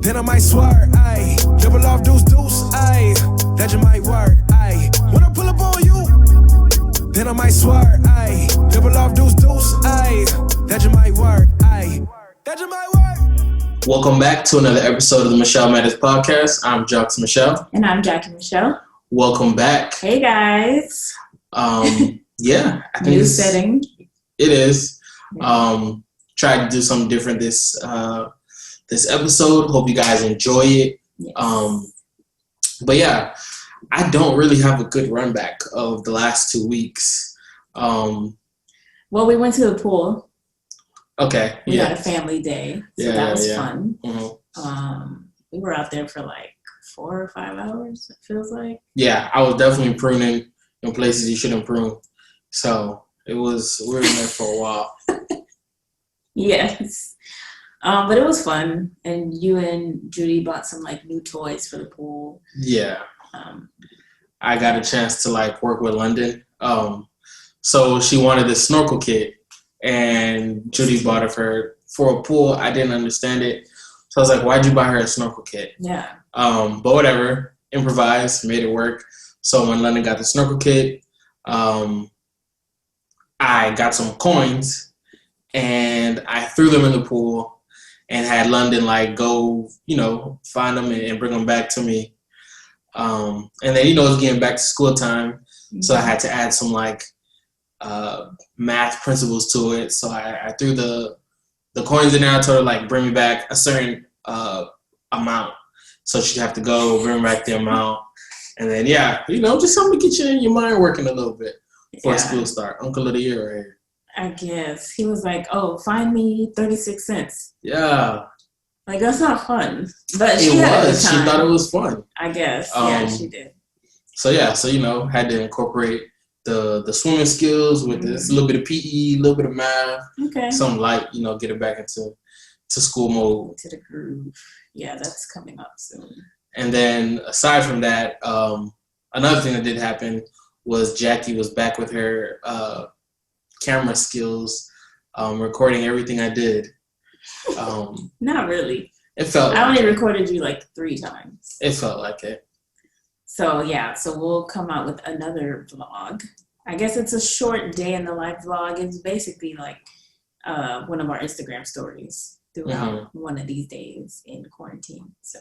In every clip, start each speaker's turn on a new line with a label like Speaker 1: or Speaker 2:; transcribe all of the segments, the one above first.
Speaker 1: then I might swerve, ayy. Double off deuce, ayy. That just might work, ayy. When I pull up on you, then I might swerve, ayy. Double off deuce, ayy. That just might work, ayy. That just might work.
Speaker 2: Welcome back to another episode of the Michel Matters Podcast. I'm Jacques Michel.
Speaker 3: And I'm Jackie Michelle.
Speaker 2: Welcome back.
Speaker 3: Hey guys.
Speaker 2: Yeah, I think
Speaker 3: new setting.
Speaker 2: It is. Tried to do something different this episode. Hope you guys enjoy it. Yes. But yeah, I don't really have a good run back of the last 2 weeks.
Speaker 3: Well, we went to the pool.
Speaker 2: Okay.
Speaker 3: We had a family day, so that was fun.
Speaker 2: Mm-hmm.
Speaker 3: We were out there for like 4 or 5 hours, it feels like.
Speaker 2: Yeah, I was definitely pruning in places you shouldn't prune. So we were in there for a while.
Speaker 3: Yes. But it was fun. And you and Judy bought some like new toys for the pool. Yeah.
Speaker 2: I got a chance to like work with London. So she wanted this snorkel kit and Judy bought it for a pool. I didn't understand it. So I was like, why'd you buy her a snorkel kit?
Speaker 3: Yeah.
Speaker 2: But whatever, improvised, made it work. So when London got the snorkel kit, I got some coins and I threw them in the pool and had London like go, find them and bring them back to me. And then, it's getting back to school time. Mm-hmm. So I had to add some like math principles to it. So I threw the coins in there. I told her like, bring me back a certain amount. So she'd have to go bring back the amount. And then, just something to get your mind working a little bit before school start. Uncle of the year right here.
Speaker 3: I guess. He was like, oh, find me 36 cents.
Speaker 2: Yeah.
Speaker 3: Like, that's not fun. But she
Speaker 2: She thought it was fun.
Speaker 3: I guess. She did.
Speaker 2: So, had to incorporate the swimming skills with this, a little bit of PE, a little bit of math.
Speaker 3: Okay.
Speaker 2: Something light, get it back into school mode.
Speaker 3: To the groove. Yeah, that's coming up soon.
Speaker 2: And then, aside from that, another thing that did happen was Jackie was back with her camera skills, recording everything I did.
Speaker 3: Not really.
Speaker 2: It felt
Speaker 3: I only recorded you like 3 times.
Speaker 2: It felt like it.
Speaker 3: So we'll come out with another vlog. I guess it's a short day in the life vlog. It's basically like one of our Instagram stories throughout one of these days in quarantine. So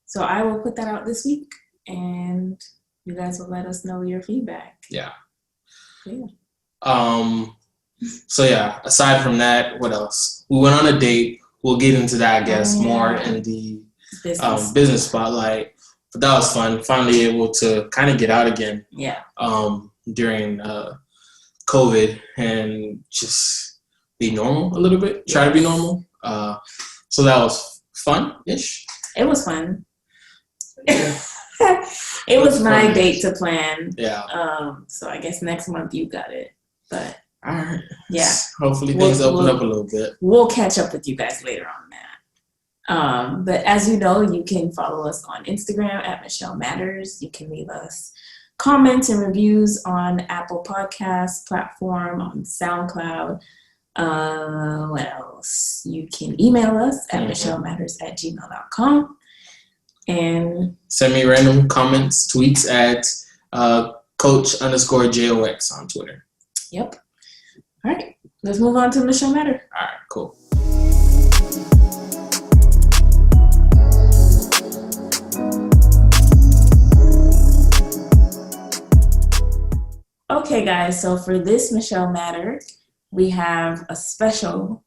Speaker 3: so I will put that out this week and you guys will let us know your feedback.
Speaker 2: Yeah. Aside from that, what else? We went on a date. We'll get into that, I guess, more in the business spotlight. But that was fun. Finally able to kind of get out again.
Speaker 3: Yeah.
Speaker 2: During COVID and just be normal a little bit. Try to be normal. So that was fun-ish.
Speaker 3: It was fun. It was my date to plan.
Speaker 2: Yeah.
Speaker 3: So I guess next month you got it. But
Speaker 2: all right.
Speaker 3: Yeah.
Speaker 2: Hopefully things open up a little bit.
Speaker 3: We'll catch up with you guys later on that. But as you know, you can follow us on Instagram at Michel Matters. You can leave us comments and reviews on Apple Podcast platform, on SoundCloud. What else? You can email us at michelmatters@gmail.com. And
Speaker 2: send me random comments, tweets at coach_JOX on Twitter.
Speaker 3: Yep. All right. Let's move on to Michel Matter.
Speaker 2: All right, cool.
Speaker 3: Okay, guys. So for this Michel Matter, we have a special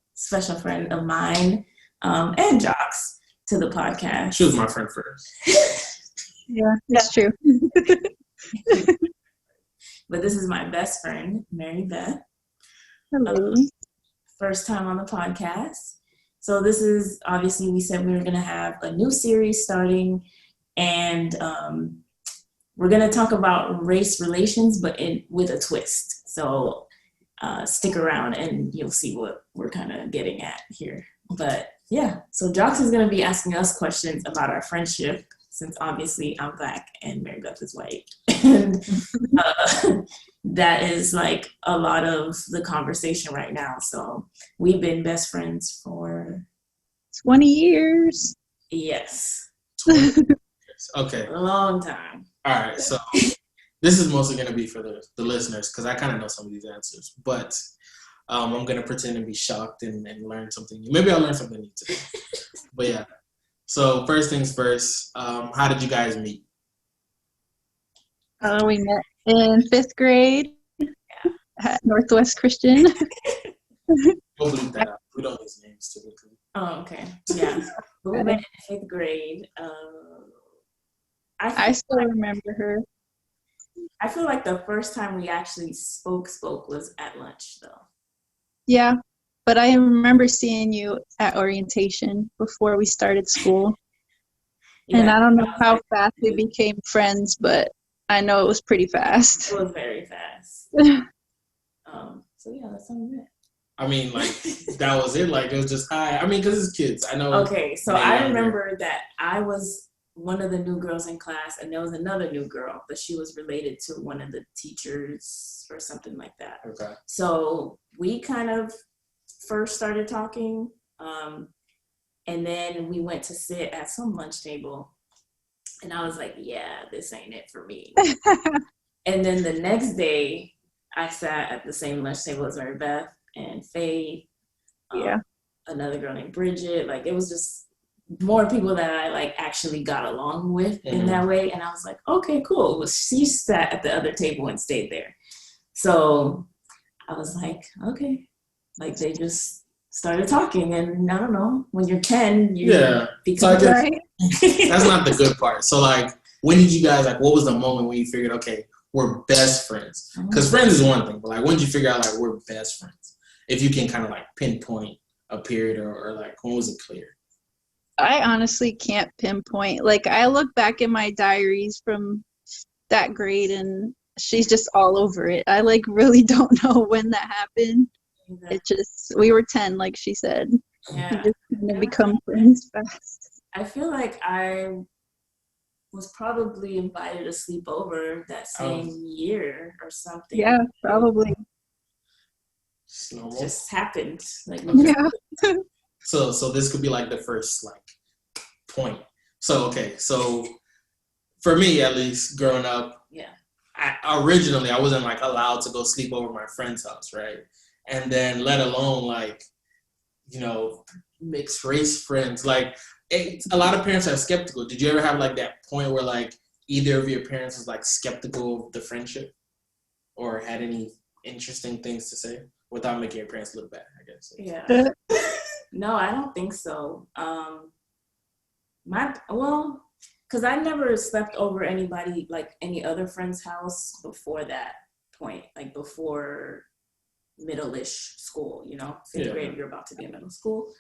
Speaker 3: friend of mine and Jacques to the podcast.
Speaker 2: She was my friend first.
Speaker 4: Yeah, that's true.
Speaker 3: But this is my best friend, Mary Beth.
Speaker 4: Hello.
Speaker 3: First time on the podcast. So this is, obviously, we said we were going to have a new series starting, and we're going to talk about race relations, but with a twist. So stick around and you'll see what we're kind of getting at here. But so Jacques is going to be asking us questions about our friendship, since obviously I'm Black and Mary Beth is white. And that is like a lot of the conversation right now. So we've been best friends for
Speaker 4: 20 years.
Speaker 3: Yes.
Speaker 2: 20 years. Okay.
Speaker 3: A long time.
Speaker 2: All right. So this is mostly going to be for the listeners because I kind of know some of these answers. But I'm going to pretend to be shocked and learn something new. Maybe I'll learn something new today. But yeah. So first things first, how did you guys meet?
Speaker 4: We met in 5th grade at Northwest Christian.
Speaker 2: We'll bleep that out. We don't use names typically.
Speaker 3: Oh, okay. Yeah. We met in 5th grade.
Speaker 4: I still remember her.
Speaker 3: I feel like the first time we actually spoke was at lunch, though.
Speaker 4: Yeah, but I remember seeing you at orientation before we started school. Yeah, and I don't know how fast we became friends, but I know it was pretty fast.
Speaker 3: It was very fast. So yeah, that's how we met.
Speaker 2: I mean, like, that was it. Like, it was just hi. I mean, because it's kids. I know.
Speaker 3: Okay, so I remember that I was one of the new girls in class, and there was another new girl, but she was related to one of the teachers or something like that.
Speaker 2: Okay.
Speaker 3: So we kind of first started talking, and then we went to sit at some lunch table, and I was like, yeah, this ain't it for me. And then the next day, I sat at the same lunch table as Mary Beth and Faye, another girl named Bridget. Like, it was just more people that I like actually got along with in that way. And I was like, okay, cool. Well, she sat at the other table and stayed there. So I was like, okay. Like, they just started talking, and I don't know, when you're 10, you become
Speaker 4: right.
Speaker 2: That's not the good part. So, like, when did you guys, like, what was the moment when you figured, okay, we're best friends? Because friends is one thing, but like, when did you figure out, like, we're best friends? If you can kind of like pinpoint a period or like, when was it clear?
Speaker 4: I honestly can't pinpoint. Like, I look back in my diaries from that grade, and she's just all over it. I like really don't know when that happened. It just, we were 10, like she said.
Speaker 3: Yeah.
Speaker 4: We just kind of become friends fast.
Speaker 3: I feel like I was probably invited to sleep over that same year or something.
Speaker 4: Yeah, probably.
Speaker 3: It just happened. Like,
Speaker 4: yeah.
Speaker 2: So this could be like the first like point. So okay, so for me at least, growing up, I wasn't like allowed to go sleep over my friend's house, right? And then let alone like, you know, mixed race friends. Like, a lot of parents are skeptical. Did you ever have like that point where like either of your parents was like skeptical of the friendship or had any interesting things to say without making your parents look bad, I guess?
Speaker 3: Yeah. No, I don't think so. Because I never slept over anybody, like any other friend's house before that point, like before middle-ish school, you know, 5th grade, you're about to be in middle school.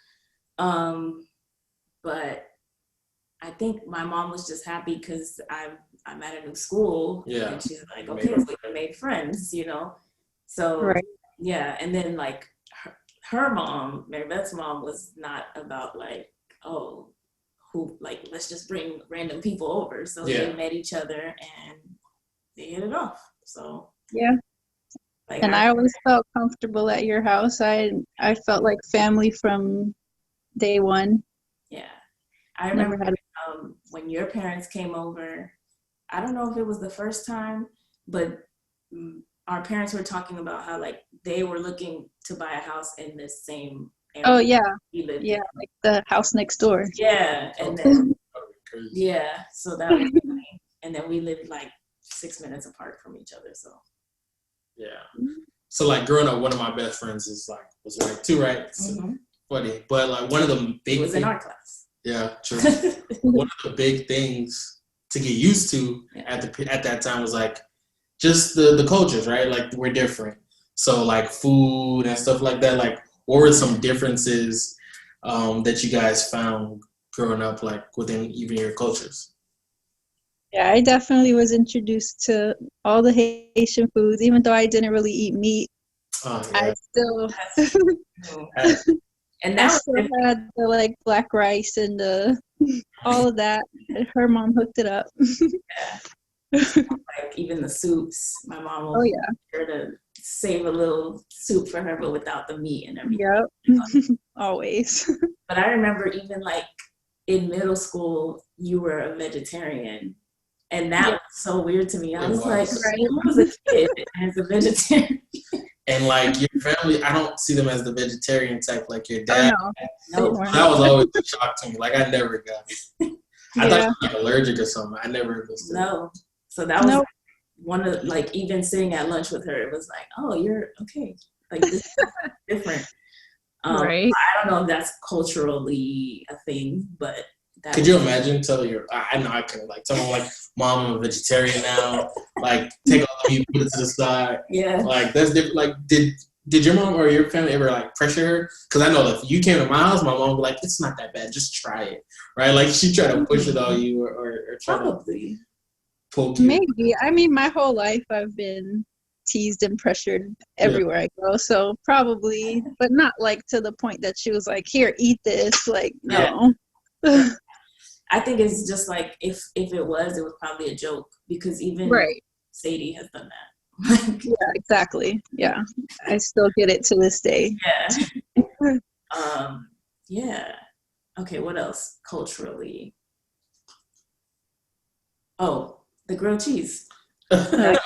Speaker 3: But I think my mom was just happy because I'm at a new school. Yeah. And she's like, okay, so we made friends, you know? So,
Speaker 4: right.
Speaker 3: Yeah. And then like her mom, Mary Beth's mom, was not about like, oh, who, like, let's just bring random people over. So they met each other and they hit it off. So,
Speaker 4: yeah. Like, and I always felt comfortable at your house. I felt like family from day one.
Speaker 3: Yeah. I remember when your parents came over, I don't know if it was the first time, but our parents were talking about how like they were looking to buy a house in this same area.
Speaker 4: Oh yeah. Yeah, like the house next door.
Speaker 3: Yeah. And then so that was funny. And then we lived like 6 minutes apart from each other, so
Speaker 2: yeah. So like growing up, one of my best friends was white too, right? So, funny. But like one of the big
Speaker 3: things in our class.
Speaker 2: Yeah, true. One of the big things to get used to at that time was like just the cultures, right? Like we're different. So like food and stuff like that, like what were some differences that you guys found growing up like within even your cultures?
Speaker 4: Yeah, I definitely was introduced to all the Haitian foods, even though I didn't really eat meat. I still and now I still had the like black rice and all of that. Her mom hooked it up.
Speaker 3: Like even the soups, my mom was sure to save a little soup for her, but without the meat and everything.
Speaker 4: Yep. Always.
Speaker 3: But I remember even like in middle school, you were a vegetarian. And that was so weird to me. I was like, I was a kid as a vegetarian.
Speaker 2: And like your family, I don't see them as the vegetarian type, like your dad.
Speaker 4: Oh,
Speaker 2: no. That was always a shock to me. Like I never got it. I thought you were like allergic or something. I never understood.
Speaker 3: No. So that was one of, like, even sitting at lunch with her, it was like, oh, you're okay. Like, this is different.
Speaker 4: Right.
Speaker 3: I don't know if that's culturally a thing, but
Speaker 2: could you imagine telling your, I know I couldn't, like, tell them, like, Mom, I'm a vegetarian now, like, take all the meat, put it to the side.
Speaker 3: Yeah.
Speaker 2: Like, that's different. Like, did your mom or your family ever, like, pressure her? Because I know if you came to my house, my mom would be like, it's not that bad, just try it, right? Like, she tried to push it on you or try
Speaker 3: Probably.
Speaker 2: to poke you.
Speaker 4: Maybe. I mean, my whole life I've been teased and pressured everywhere I go, so probably, but not, like, to the point that she was like, here, eat this, like, no.
Speaker 3: Yeah. I think it's just like if it was probably a joke, because even Sadie has done that.
Speaker 4: Yeah, exactly. Yeah, I still get it to this day.
Speaker 3: Yeah. Yeah. Okay, what else culturally? Oh, the grilled cheese. I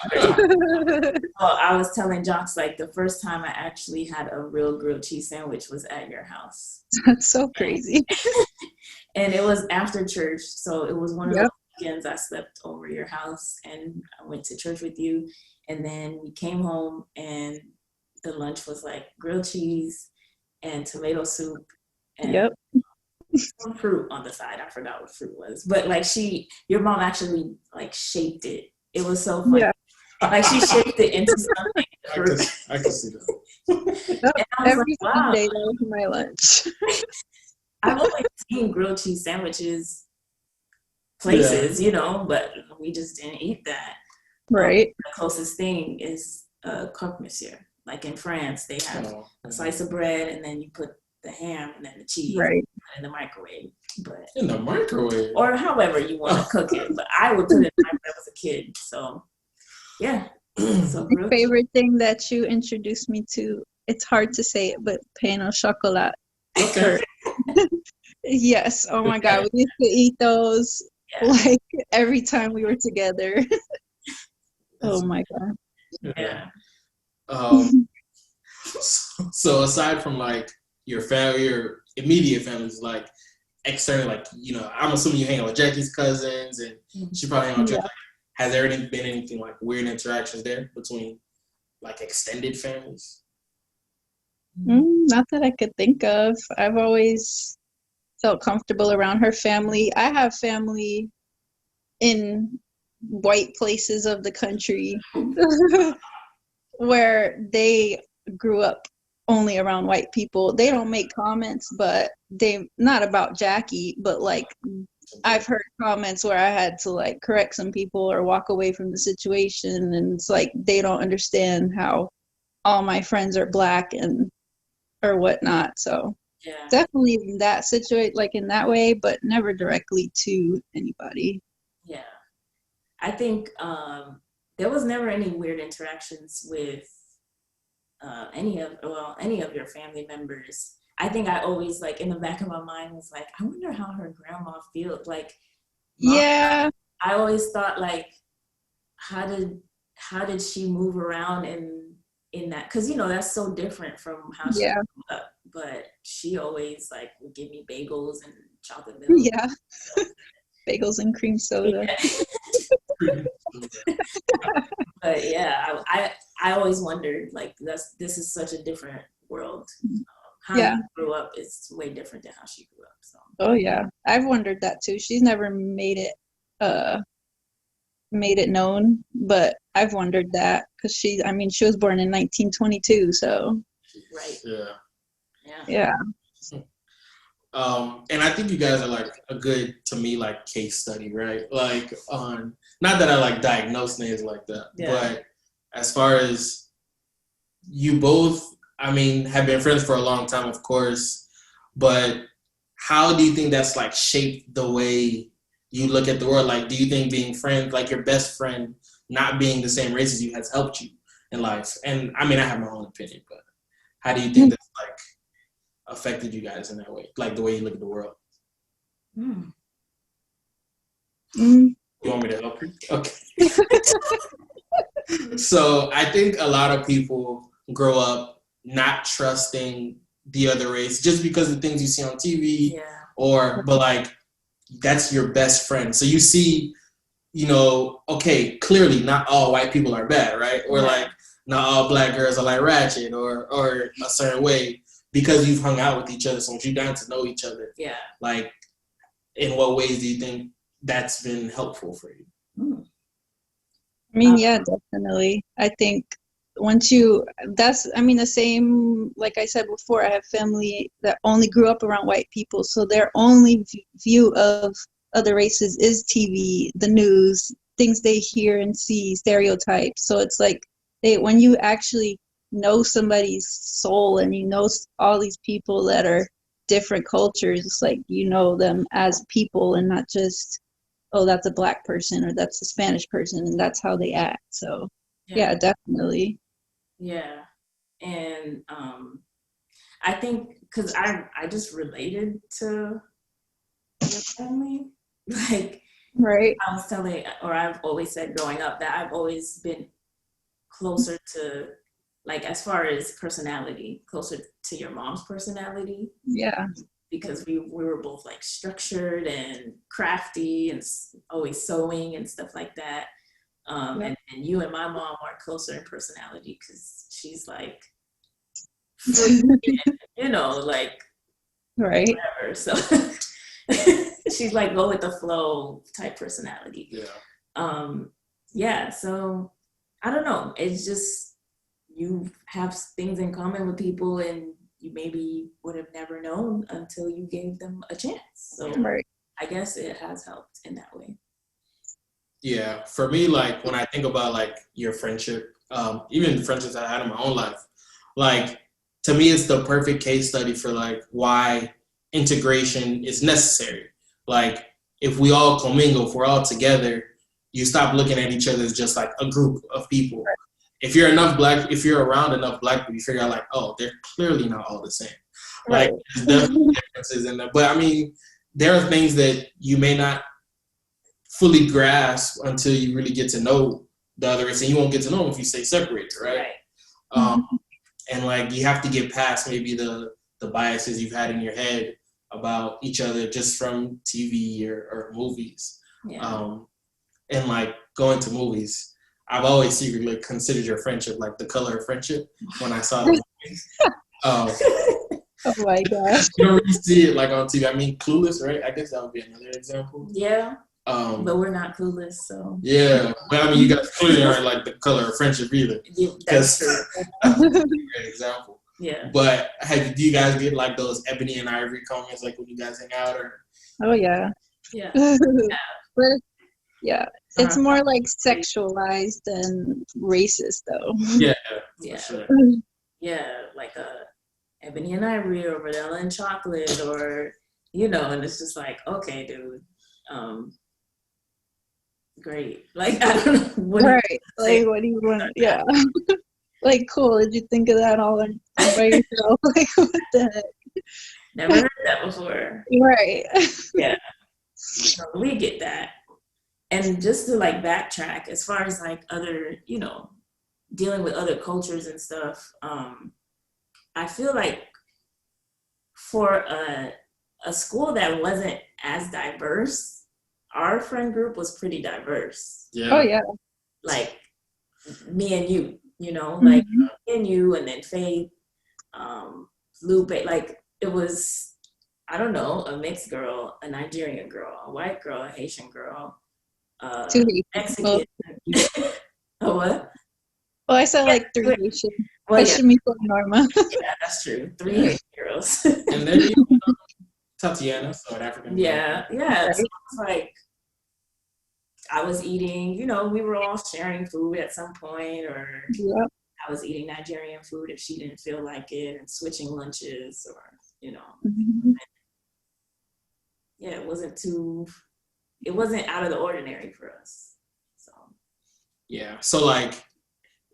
Speaker 3: was telling Jacques, like, the first time I actually had a real grilled cheese sandwich was at your house.
Speaker 4: That's so crazy.
Speaker 3: And it was after church, so it was one of those weekends I slept over your house, and I went to church with you, and then we came home, and the lunch was like grilled cheese and tomato soup and some fruit on the side. I forgot what fruit was, but like your mom actually like shaped it. It was so funny. Yeah. Like she shaped it into something.
Speaker 2: I can see that.
Speaker 4: Every Sunday that was my lunch.
Speaker 3: I've always seen grilled cheese sandwiches places, you know, but we just didn't eat that.
Speaker 4: Right.
Speaker 3: The closest thing is croque monsieur. Like in France, they have a slice of bread, and then you put the ham and then the cheese in the microwave. But
Speaker 2: in the microwave,
Speaker 3: or however you want to cook it. But I would put it in the microwave as a kid. So yeah. So
Speaker 4: my favorite thing that you introduced me to, it's hard to say it, but pain au chocolat.
Speaker 2: Okay.
Speaker 4: Yes. Oh my God. We used to eat those like every time we were together. Oh my God.
Speaker 3: Yeah.
Speaker 2: So aside from like your family, your immediate families, like external, like, you know, I'm assuming you hang out with Jackie's cousins, and she probably hang out with you. Like, has there been anything like weird interactions there between like extended families?
Speaker 4: Not that I could think of. I've always felt comfortable around her family. I have family in white places of the country where they grew up only around white people. They don't make comments, but not about Jackie, but like I've heard comments where I had to like correct some people or walk away from the situation, and it's like they don't understand how all my friends are Black and or whatnot. So definitely in that situation, like in that way, but never directly to anybody.
Speaker 3: Yeah. I think there was never any weird interactions with any of your family members. I think I always, like, in the back of my mind was like, I wonder how her grandma feels. Like, I always thought, like, how did she move around in that? Because, you know, that's so different from how she grew up. But she always, like, would give me bagels and chocolate milk.
Speaker 4: Yeah. Bagels and cream soda.
Speaker 3: But yeah, I always wondered, like, this is such a different world. How you grew up is way different than how she grew up. So.
Speaker 4: Oh yeah, I've wondered that too. She's never made it known, but I've wondered that because she was born in 1922, so.
Speaker 3: Right.
Speaker 4: Yeah.
Speaker 2: And I think you guys are like a good, to me, like case study, right? Like on, not that I like diagnose names like that, but as far as you both, I mean, have been friends for a long time, of course, but how do you think that's like shaped the way you look at the world? Like, do you think being friends, like your best friend, not being the same race as you has helped you in life? And I mean, I have my own opinion, but how do you think that's like affected you guys in that way? Like the way you look at the world? You want me to help you? Okay. So I think a lot of people grow up not trusting the other race just because of things you see on TV but like that's your best friend. So you see, you know, okay, clearly not all white people are bad, right? Or like not all black girls are like ratchet or a certain way because you've hung out with each other so much, you've gotten to know each other. Yeah. Like, in what ways do you think that's been helpful for you?
Speaker 4: I mean, yeah, definitely. I think the same, like I said before, I have family that only grew up around white people. So their only view of other races is TV, the news, things they hear and see, stereotypes. So it's like when you actually know somebody's soul and you know all these people that are different cultures, it's like you know them as people and not just, oh, that's a black person or that's a Spanish person and that's how they act. So yeah definitely.
Speaker 3: Yeah. And I think because I just related to your family. Like,
Speaker 4: right.
Speaker 3: I was telling, or I've always said growing up that I've always been closer to, like, as far as personality, closer to your mom's personality.
Speaker 4: Yeah.
Speaker 3: Because we were both like structured and crafty and always sewing and stuff like that. And you and my mom are closer in personality because she's like, you know, like,
Speaker 4: right.
Speaker 3: whatever. So she's like go with the flow type personality. So I don't know. It's just you have things in common with people and you maybe would have never known until you gave them a chance. So I guess it has helped in that way.
Speaker 2: Yeah, for me, like when I think about like your friendship, even the friendships I had in my own life, like to me, it's the perfect case study for like why integration is necessary. Like if we all commingle, if we're all together, you stop looking at each other as just like a group of people. If you're around enough black people, you figure out like, oh, they're clearly not all the same. Like there's definitely differences in there. But I mean, there are things that you may not fully grasp until you really get to know the other race, and you won't get to know them if you stay separated, right? And like you have to get past maybe the biases you've had in your head about each other just from TV or movies. And like going to movies, I've always secretly considered your friendship like The Color of Friendship when I saw the movies.
Speaker 4: Oh my gosh.
Speaker 2: You don't really see it like on TV. I mean, Clueless, right? I guess that would be another example.
Speaker 3: Yeah. But we're not clueless, so.
Speaker 2: Yeah. Well, I mean, you guys clearly aren't like The Color of Friendship either.
Speaker 3: Yeah, that's true.
Speaker 2: That's a great example.
Speaker 3: Yeah.
Speaker 2: But do you guys get like those ebony and ivory comments like when you guys hang out or?
Speaker 4: Oh yeah.
Speaker 3: Yeah.
Speaker 4: But yeah. It's more like sexualized than racist though.
Speaker 2: Yeah.
Speaker 3: Yeah.
Speaker 2: For sure.
Speaker 3: Yeah, like ebony and ivory or vanilla and chocolate or, you know, and it's just like, okay, dude. Great. Like, I don't know. What
Speaker 4: do you want? Yeah. Like, cool. Did you think of that all by yourself? Like, what the heck?
Speaker 3: Never heard that before.
Speaker 4: Right.
Speaker 3: Yeah. So we get that. And just to like backtrack, as far as like other, you know, dealing with other cultures and stuff, I feel like for a school that wasn't as diverse, our friend group was pretty diverse.
Speaker 2: Yeah.
Speaker 4: Oh yeah.
Speaker 3: Like me and you, you know, like me and you, and then Faith, Lupe, like it was, I don't know, a mixed girl, a Nigerian girl, a white girl, a Haitian girl, Mexican. A what?
Speaker 4: Oh, I said like 3 Haitian.
Speaker 3: Well, yeah.
Speaker 4: Shimiko and Norma.
Speaker 3: Yeah, that's true. 3 Haitian girls.
Speaker 2: And then Tatiana, South African.
Speaker 3: Yeah.
Speaker 4: Right.
Speaker 3: So it's like I was eating, you know, we were all sharing food at some point, or I was eating Nigerian food if she didn't feel like it, and switching lunches, or, you know. Yeah, it wasn't out of the ordinary for us. So.
Speaker 2: Yeah. So like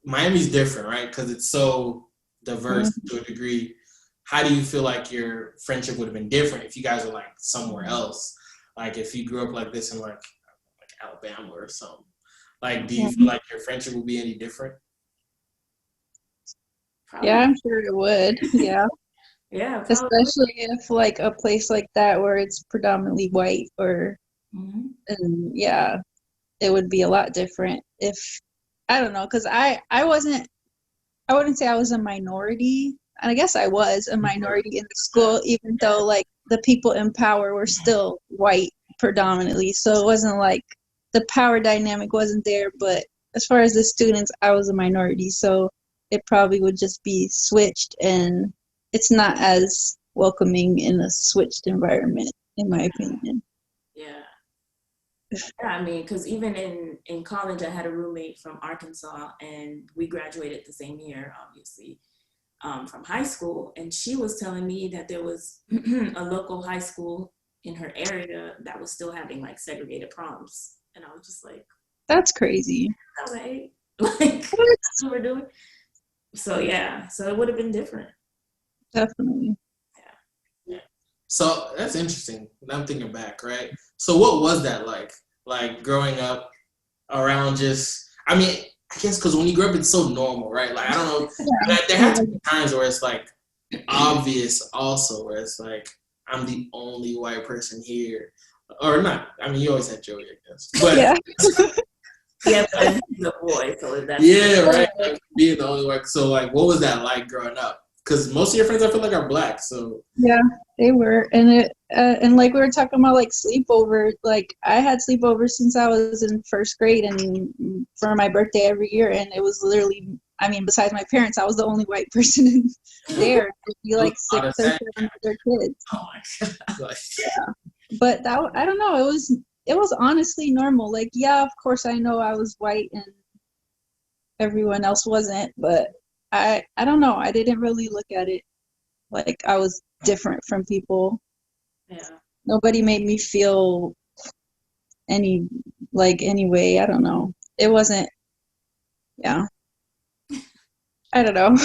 Speaker 2: Miami's different, right? Because it's so diverse to a degree. How do you feel like your friendship would have been different if you guys were like somewhere else? Like if you grew up like this in like Alabama or something. Like, do you feel like your friendship would be any different?
Speaker 3: Probably.
Speaker 4: Yeah, I'm sure it would. Yeah.
Speaker 3: Yeah, probably.
Speaker 4: Especially if like a place like that where it's predominantly white or and yeah, it would be a lot different if I don't know, because I wouldn't say I was a minority. And I guess I was a minority in the school, even though like the people in power were still white predominantly. So it wasn't like the power dynamic wasn't there, but as far as the students, I was a minority. So it probably would just be switched, and it's not as welcoming in a switched environment, in my opinion.
Speaker 3: Yeah. Yeah, I mean, because even in college, I had a roommate from Arkansas, and we graduated the same year, obviously, from high school. And she was telling me that there was a local high school in her area that was still having like segregated proms. And I was just like,
Speaker 4: that's crazy.
Speaker 3: Like, that's what we're doing. So yeah, so it would have been different.
Speaker 4: Definitely.
Speaker 2: Yeah. So that's interesting. I'm thinking back, right? So what was that like? Like growing up around I guess because when you grow up, it's so normal, right? Like, I don't know. Like, there have to be times where it's like obvious also, where it's like, I'm the only white person here. Or not. I mean, you always had Joey, I guess. But
Speaker 4: yeah.
Speaker 3: Yeah, but he's a boy, so that's
Speaker 2: right. Like, being the only white. So, like, what was that like growing up? Because most of your friends, I feel like, are black. So
Speaker 4: yeah, they were, and and like we were talking about like sleepover. Like I had sleepovers since I was in first grade, and for my birthday every year, and it was literally. I mean, besides my parents, I was the only white person in there. It'd be like 6 or 7 other kids.
Speaker 2: Oh my god!
Speaker 4: Yeah, but that I don't know. It was honestly normal. Like, yeah, of course I know I was white and everyone else wasn't, but I don't know. I didn't really look at it like I was different from people.
Speaker 3: Yeah.
Speaker 4: Nobody made me feel any way. I don't know. It wasn't. Yeah. I don't know.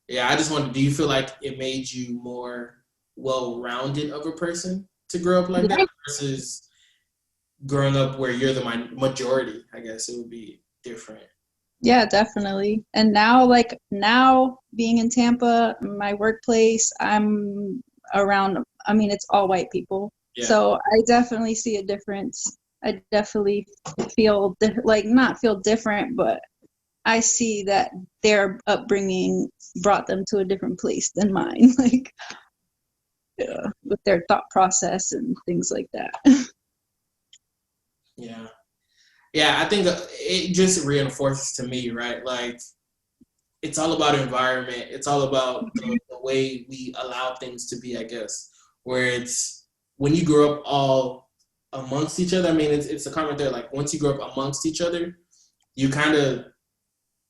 Speaker 2: Yeah, I just wondered, do you feel like it made you more well-rounded of a person to grow up like that versus growing up where you're the majority? I guess it would be different.
Speaker 4: Yeah, definitely. And now being in Tampa, my workplace, I'm around, I mean, it's all white people. Yeah. So I definitely see a difference. I definitely feel, not feel different, but I see that their upbringing brought them to a different place than mine, with their thought process and things like that.
Speaker 2: Yeah. Yeah, I think it just reinforces to me, right? Like, it's all about environment. It's all about the way we allow things to be, I guess, where it's when you grow up all amongst each other. I mean, it's a comment there. Like, once you grow up amongst each other, you kind of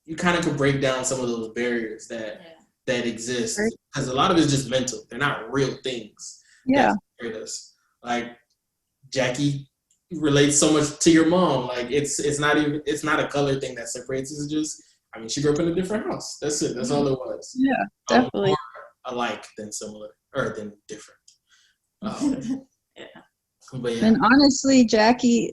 Speaker 2: can break down some of those barriers that exist, because a lot of it's just mental. They're not real things.
Speaker 4: Yeah.
Speaker 2: That separate us. Like, Jackie relates so much to your mom. Like, it's not a color thing that separates us. It's just, I mean, she grew up in a different house. That's it. That's all it was.
Speaker 4: Yeah, definitely.
Speaker 2: More alike than similar, or than different.
Speaker 3: Yeah.
Speaker 2: But yeah.
Speaker 4: And honestly, Jackie,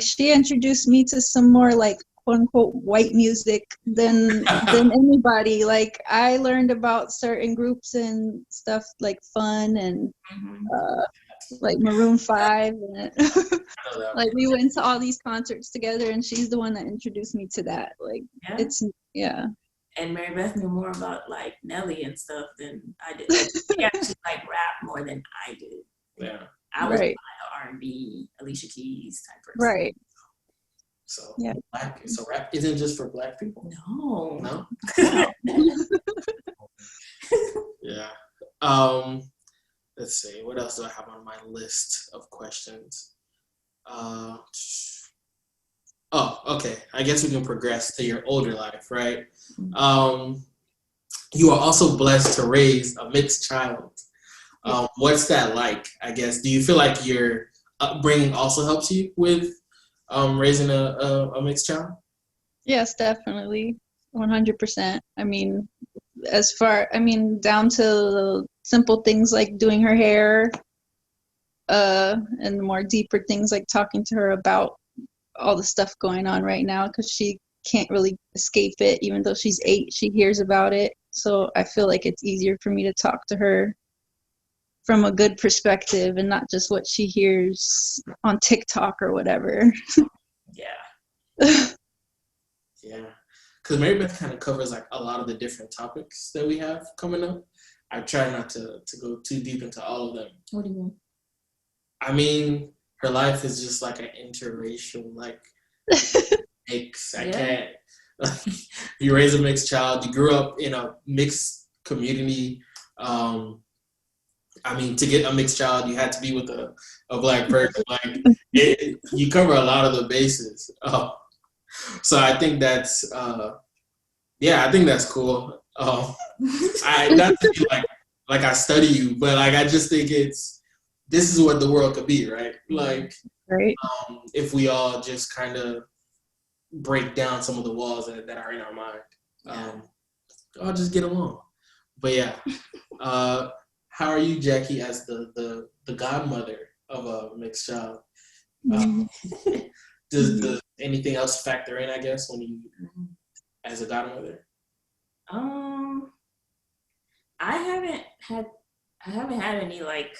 Speaker 4: she introduced me to some more quote unquote white music than anybody. Like, I learned about certain groups and stuff like Fun and Maroon 5 and we went to all these concerts together, and she's the one that introduced me to that.
Speaker 3: And Mary Beth knew more about Nelly and stuff than I did. She actually rap more than I did.
Speaker 2: Yeah.
Speaker 3: I was an R&B, Alicia Keys type person.
Speaker 4: Right.
Speaker 2: So so rap isn't just for black people?
Speaker 3: No.
Speaker 2: Yeah. Let's see. What else do I have on my list of questions? Okay. I guess we can progress to your older life, right? You are also blessed to raise a mixed child. What's that like, I guess? Do you feel like your upbringing also helps you with raising a mixed child?
Speaker 4: Yes, definitely. 100%. I mean, down to simple things like doing her hair, and more deeper things like talking to her about all the stuff going on right now, because she can't really escape it. Even though she's 8, she hears about it. So I feel like it's easier for me to talk to her from a good perspective and not just what she hears on TikTok or whatever.
Speaker 3: Yeah.
Speaker 2: Yeah. Because Mary Beth kind of covers like a lot of the different topics that we have coming up. I try not to go too deep into all of them.
Speaker 3: What do you mean?
Speaker 2: I mean, her life is just like an interracial, like, mix. I can't. Like, you raise a mixed child. You grew up in a mixed community. I mean, to get a mixed child, you had to be with a Black person. Like, you cover a lot of the bases. So I think that's, I think that's cool. I not to be like I study you, but like I just think this is what the world could be, right? Like,
Speaker 4: right.
Speaker 2: If we all just kind of break down some of the walls that are in our mind, I'll just get along. But yeah, how are you, Jackie, as the godmother of a mixed child? Does anything else factor in, I guess, when you as a godmother?
Speaker 3: I haven't had any like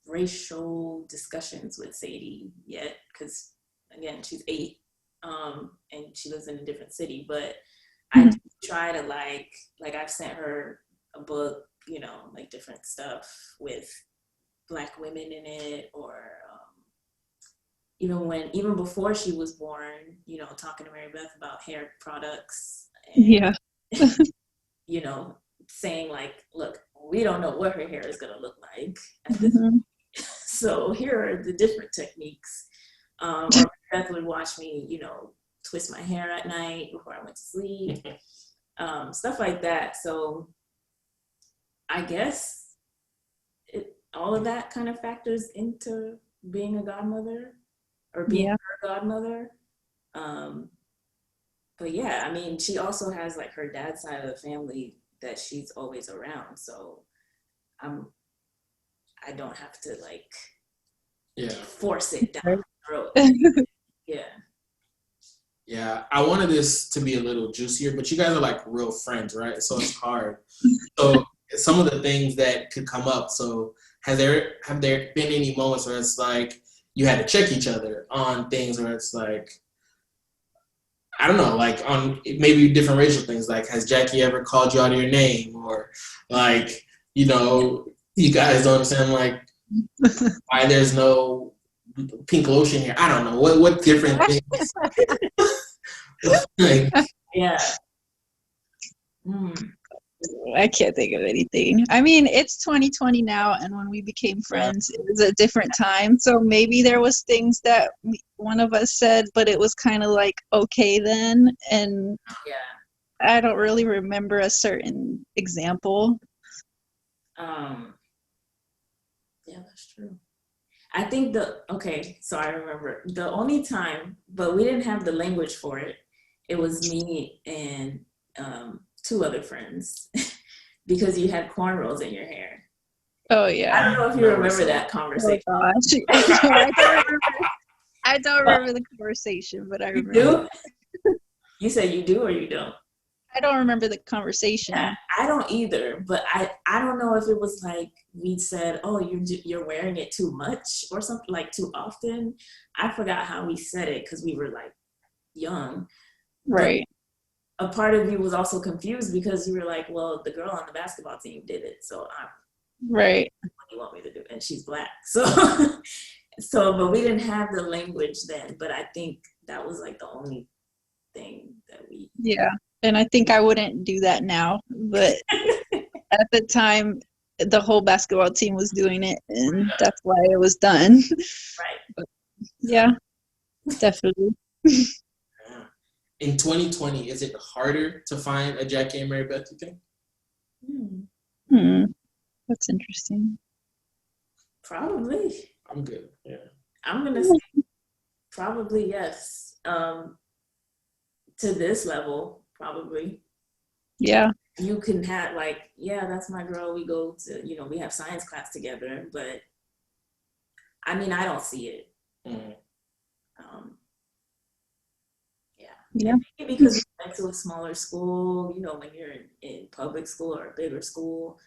Speaker 3: racial discussions with Sadie yet, because again, she's 8, and she lives in a different city. But I do try to like I've sent her a book, like different stuff with Black women in it, or even before she was born, talking to Mary Beth about hair products. And, saying like, look, we don't know what her hair is going to look like at this point. So here are the different techniques. Or Beth would watch me, twist my hair at night before I went to sleep. Stuff like that. So I guess all of that kind of factors into being a godmother or being her godmother. But yeah, I mean, she also has like her dad's side of the family that she's always around. So I don't have to like force it down her throat.
Speaker 2: Yeah, I wanted this to be a little juicier, but you guys are like real friends, right? So it's hard. So some of the things that could come up. So have there been any moments where it's like you had to check each other on things where it's like, I don't know, like on maybe different racial things? Like, has Jackie ever called you out of your name, or like, you guys don't understand like why there's no pink lotion here? I don't know what different things. Like,
Speaker 3: yeah.
Speaker 4: I can't think of anything. I mean, it's 2020 now, and when we became friends, it was a different time. So maybe there was things that one of us said, but it was kind of like okay then. And I don't really remember a certain example.
Speaker 3: Yeah, that's true. I think so I remember the only time, but we didn't have the language for it. It was me and 2 other friends because you had cornrows in your hair.
Speaker 4: Oh yeah.
Speaker 3: I don't know if you remember that conversation.
Speaker 4: Oh gosh. I don't remember the conversation, but I remember.
Speaker 3: You do? You say you do or you don't?
Speaker 4: I don't remember the conversation.
Speaker 3: Yeah, I don't either, but I don't know if it was like we said, oh, you're wearing it too much or something, like too often. I forgot how we said it because we were like young.
Speaker 4: Right.
Speaker 3: But a part of you was also confused because you were like, well, the girl on the basketball team did it, so
Speaker 4: right.
Speaker 3: What do you want me to do? And she's Black. So but we didn't have the language then, but I think that was like the only thing that we...
Speaker 4: Yeah, and I think I wouldn't do that now, but at the time, the whole basketball team was doing it, and that's why it was done.
Speaker 3: Right.
Speaker 4: But, yeah, definitely.
Speaker 2: In 2020, is it harder to find a Jackie and Mary Beth, you think?
Speaker 4: That's interesting.
Speaker 3: Probably.
Speaker 2: I'm good. Yeah.
Speaker 3: I'm gonna say probably yes. to this level, probably.
Speaker 4: Yeah.
Speaker 3: You can have like, yeah, that's my girl. We go to, you know, we have science class together, but I mean, I don't see it.
Speaker 2: Mm-hmm.
Speaker 3: Yeah. Maybe because we went to a smaller school, you know, when you're in public school or a bigger school,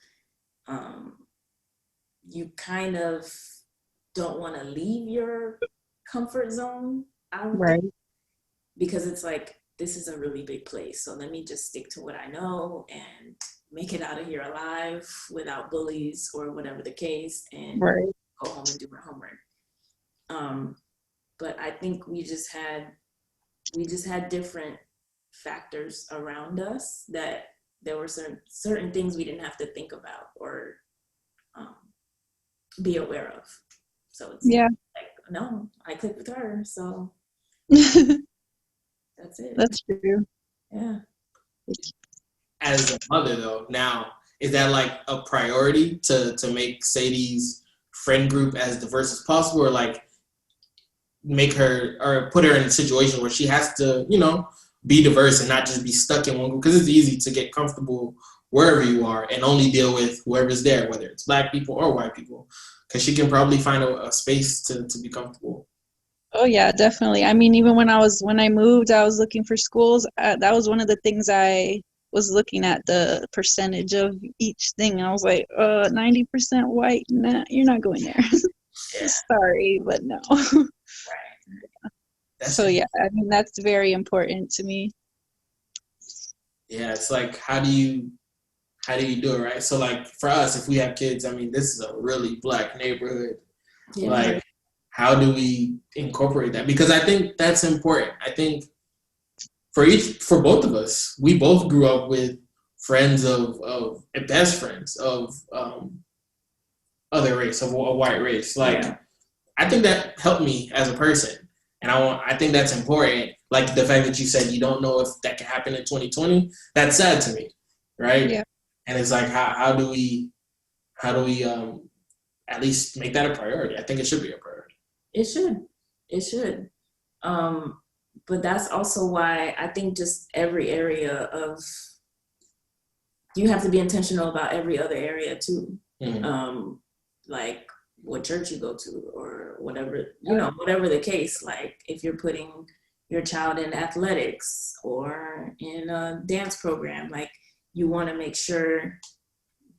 Speaker 3: you kind of don't want to leave your comfort zone.
Speaker 4: Right.
Speaker 3: Because it's like, this is a really big place. So let me just stick to what I know and make it out of here alive without bullies or whatever the case, and
Speaker 4: Right.
Speaker 3: go home and do my homework. But I think we just had different factors around us that there were certain things we didn't have to think about or be aware of. So it's like, no, I clicked with her, so that's it.
Speaker 4: That's true.
Speaker 3: Yeah.
Speaker 2: As a mother, though, now, is that like a priority to make Sadie's friend group as diverse as possible, or like make her or put her in a situation where she has to, you know, be diverse and not just be stuck in one group? Because it's easy to get comfortable wherever you are and only deal with whoever's there, whether it's Black people or white people, because she can probably find a space to be comfortable.
Speaker 4: Oh yeah, definitely. I mean, even when I moved, I was looking for schools. That was one of the things I was looking at, the percentage of each thing. And I was like, 90% white. Nah, you're not going there. Sorry, but no. So yeah, I mean, that's very important to me.
Speaker 2: Yeah, it's like, how do you do it, right? So like for us, if we have kids, I mean, this is a really Black neighborhood. Yeah. Like, how do we incorporate that? Because I think that's important. I think for both of us, we both grew up with friends of best friends of other race, of a white race. Like, I think that helped me as a person. And I think that's important. Like the fact that you said you don't know if that can happen in 2020, that's sad to me, right? Yeah. And it's like, how do we at least make that a priority? I think it should be a priority.
Speaker 3: It should. But that's also why I think just every area of, you have to be intentional about every other area too. Mm-hmm. Like what church you go to or whatever, you know, whatever the case. Like if you're putting your child in athletics or in a dance program, like you want to make sure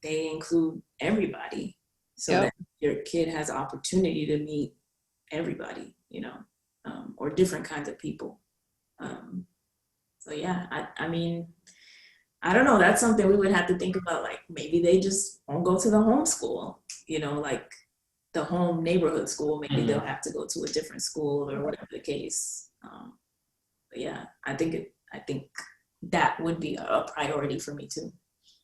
Speaker 3: they include everybody so that your kid has opportunity to meet everybody, you know, or different kinds of people. So yeah, I mean, I don't know. That's something we would have to think about. Like maybe they just won't go to the home school, you know, like the home neighborhood school. Maybe they'll have to go to a different school or whatever the case. But yeah, I think that would be a priority for me too.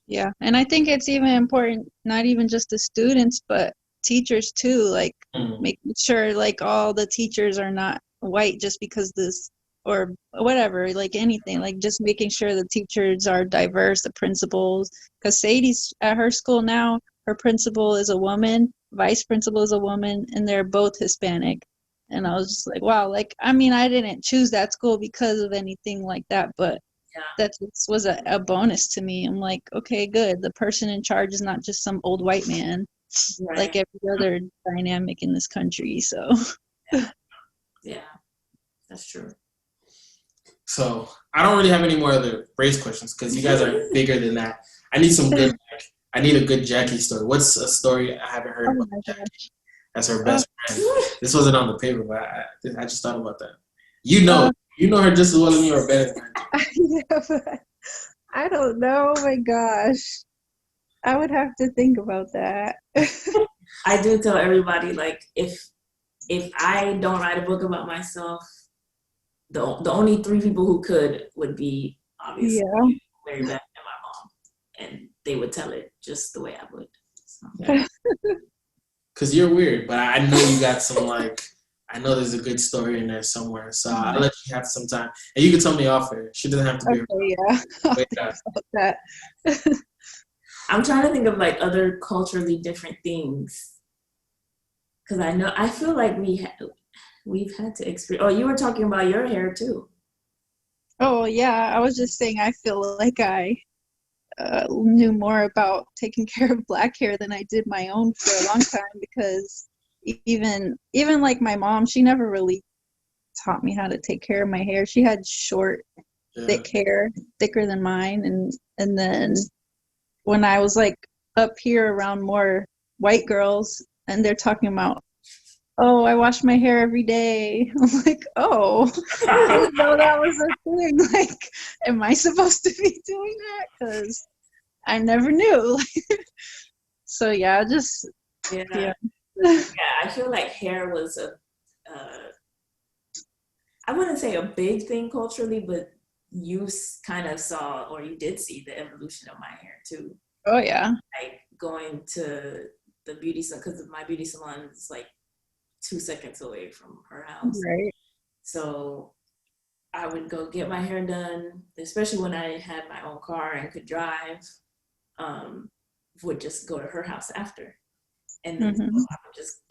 Speaker 4: Yeah, and I think it's even important, not even just the students, but teachers too, like making sure like all the teachers are not white just because this or whatever, like anything, like just making sure the teachers are diverse, the principals, because Sadie's at her school now, her principal is a woman, vice principal is a woman, and they're both Hispanic. And I was just like, wow, like, I mean, I didn't choose that school because of anything like that, but that was a bonus to me. I'm like, okay, good. The person in charge is not just some old white man, like every other dynamic in this country. So,
Speaker 3: yeah, that's true.
Speaker 2: So I don't really have any more other race questions because you guys are bigger than that. I need a good Jackie story. What's a story I haven't heard about Jackie? That's her best friend. This wasn't on the paper, but I just thought about that. You know her just as well as me or better than I do.
Speaker 4: Yeah, but I don't know. Oh my gosh. I would have to think about that.
Speaker 3: I do tell everybody, like, if I don't write a book about myself, the only three people who could would be obviously Mary Beth and my mom, and they would tell it just the way I would. So.
Speaker 2: Yeah. Cause you're weird, but I know you got some I know there's a good story in there somewhere. So I'll let you have some time, and you can tell me off air. She doesn't have to be.
Speaker 4: Okay, yeah. That.
Speaker 3: I'm trying to think of like other culturally different things, because I feel like we've had to experience. Oh, you were talking about your hair too.
Speaker 4: Oh, yeah. I was just saying I feel like I knew more about taking care of black hair than I did my own for a long time, because even like my mom, she never really taught me how to take care of my hair. She had short, thick hair, thicker than mine, and then when I was like up here around more white girls and they're talking about, oh, I wash my hair every day. I'm like, oh, I didn't know that was a thing. Like, am I supposed to be doing that? Because I never knew. So yeah, just
Speaker 3: Yeah, I feel like hair was I wouldn't say a big thing culturally, but you kind of saw, or you did see, the evolution of my hair too.
Speaker 4: Oh yeah.
Speaker 3: Like going to the beauty salon, because my beauty salon is like 2 seconds away from her house.
Speaker 4: Right.
Speaker 3: So I would go get my hair done, especially when I had my own car and could drive. Would just go to her house after, and then I would just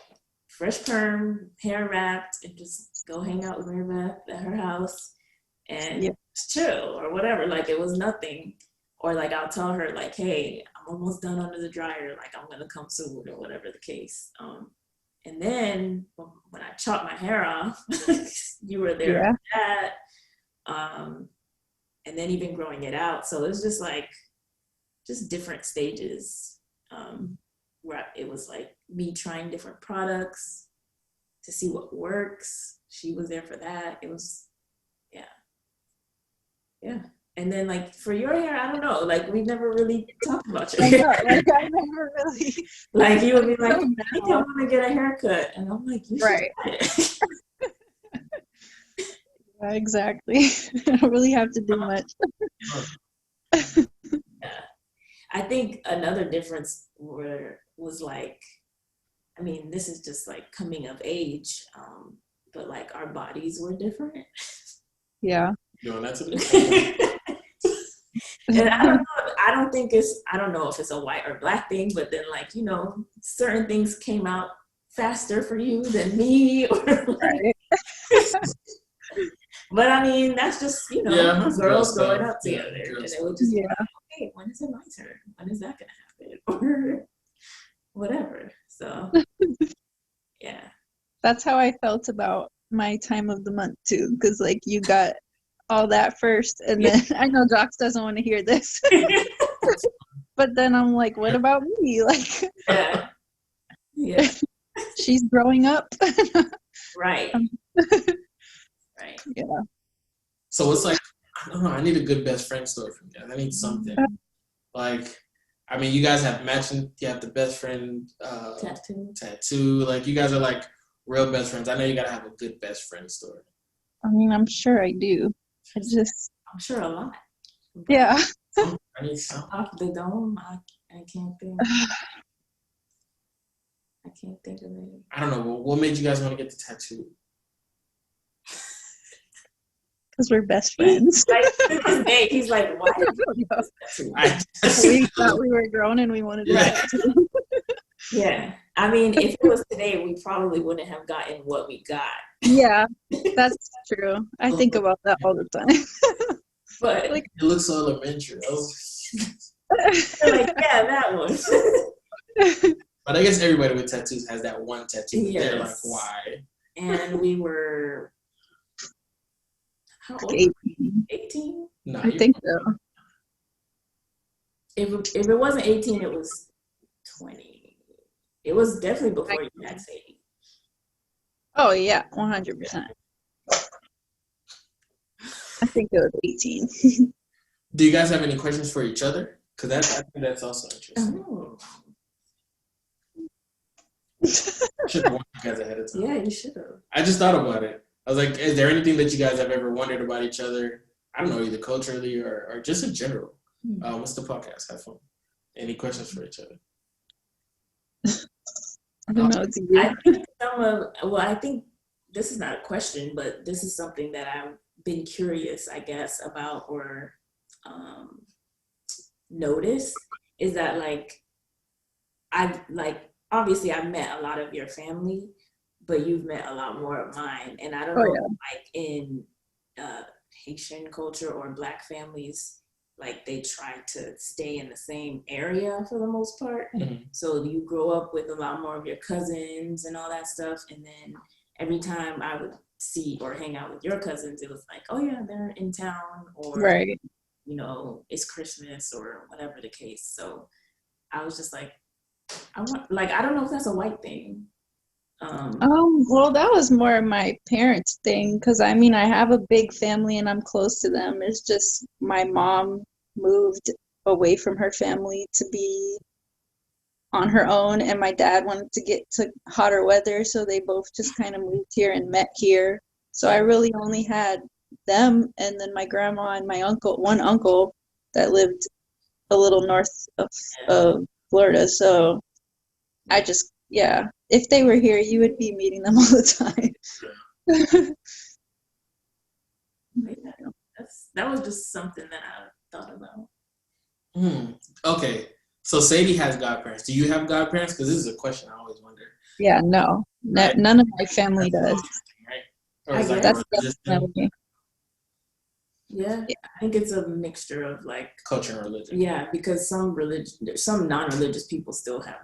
Speaker 3: fresh perm, hair wrapped, and just go hang out with Mary Beth at her house and just chill or whatever. Like, it was nothing. Or like, I'll tell her like, hey, I'm almost done under the dryer. Like, I'm gonna come soon, or whatever the case. And then when I chopped my hair off, you were there for that. And then even growing it out. So it was just like, just different stages, where it was like me trying different products to see what works. She was there for that. It was, yeah. And then like for your hair, I don't know, like we never really talked about your hair.
Speaker 4: Like, I never really.
Speaker 3: Like, you would be like, I think I want to get a haircut, and I'm like, you should.
Speaker 4: Yeah, exactly. I don't really have to do much.
Speaker 3: I think another difference was like, I mean, this is just like coming of age, but like our bodies were different.
Speaker 4: Yeah.
Speaker 2: That's a
Speaker 3: And I don't know if it's a white or black thing, but then like, certain things came out faster for you than me, or like, but I mean, that's just, girls growing up together, and it would just be like, okay, when is it my turn? When is that gonna happen? Or whatever. So yeah,
Speaker 4: that's how I felt about my time of the month too, because like you got all that first, and then I know Jacques doesn't want to hear this, but then I'm like, what about me? Like,
Speaker 3: yeah,
Speaker 4: she's growing up.
Speaker 3: right. Right.
Speaker 4: Yeah.
Speaker 2: So it's like, I don't know, I need a good best friend story from you guys. I need something. Like, I mean, you guys have matching, you have the best friend tattoo. Like, you guys are like real best friends. I know you gotta have a good best friend story.
Speaker 4: I mean, I'm sure I do.
Speaker 3: I'm sure a lot.
Speaker 4: Yeah.
Speaker 2: I need some.
Speaker 3: Off the dome, I can't think. I can't think of it.
Speaker 2: I don't know. What made you guys want to get the tattoo?
Speaker 4: Because we're best friends.
Speaker 3: He's like, why did you get this tattoo?
Speaker 4: We thought we were grown and we wanted a tattoo.
Speaker 3: Yeah. I mean, if it was today, we probably wouldn't have gotten what we got.
Speaker 4: Yeah, that's true. I think about that all the time.
Speaker 3: But
Speaker 2: like, it looks so elementary.
Speaker 3: Like, yeah, that one.
Speaker 2: But I guess everybody with tattoos has that one tattoo.
Speaker 3: Yes.
Speaker 2: They're like, why?
Speaker 3: And we were, how old? 18?
Speaker 2: No,
Speaker 4: I think so.
Speaker 3: If it wasn't 18, it was 20. It was definitely before you had Sadie.
Speaker 4: Oh yeah, 100%. I think it was 18.
Speaker 2: Do you guys have any questions for each other? Because I think that's also interesting.
Speaker 3: Oh.
Speaker 2: I should have warned you guys ahead of time.
Speaker 3: Yeah, you should have.
Speaker 2: I just thought about it. I was like, is there anything that you guys have ever wondered about each other? I don't know, either culturally or just in general. What's the podcast? Have fun. Any questions for each other?
Speaker 4: I don't know.
Speaker 3: I think this is not a question, but this is something that I've been curious, I guess, about or noticed, is that obviously I've met a lot of your family, but you've met a lot more of mine. And I don't know, like in Haitian culture or Black families, like they try to stay in the same area for the most part.
Speaker 2: Mm-hmm.
Speaker 3: So you grow up with a lot more of your cousins and all that stuff. And then every time I would see or hang out with your cousins, it was like, oh yeah, they're in town, or,
Speaker 4: Right.
Speaker 3: you know, it's Christmas or whatever the case. So I was just like, I don't know if that's a white thing.
Speaker 4: Well, that was more my parents' thing, because I mean, I have a big family and I'm close to them. It's just my mom moved away from her family to be on her own, and my dad wanted to get to hotter weather, so they both just kind of moved here and met here. So I really only had them, and then my grandma and my one uncle that lived a little north of Florida. So I just, yeah, if they were here, you would be meeting them all the time.
Speaker 3: That was just something that I thought about.
Speaker 2: Okay, so Sadie has godparents. Do you have godparents? Because this is a question I always wonder.
Speaker 4: Yeah, no,
Speaker 2: Right.
Speaker 4: none of my family does.
Speaker 2: Right? Or is
Speaker 3: I
Speaker 2: like
Speaker 3: guess.
Speaker 2: a religious thing?
Speaker 3: Yeah, I think it's a mixture of like
Speaker 2: Culture and religion.
Speaker 3: Yeah, because some non-religious people still have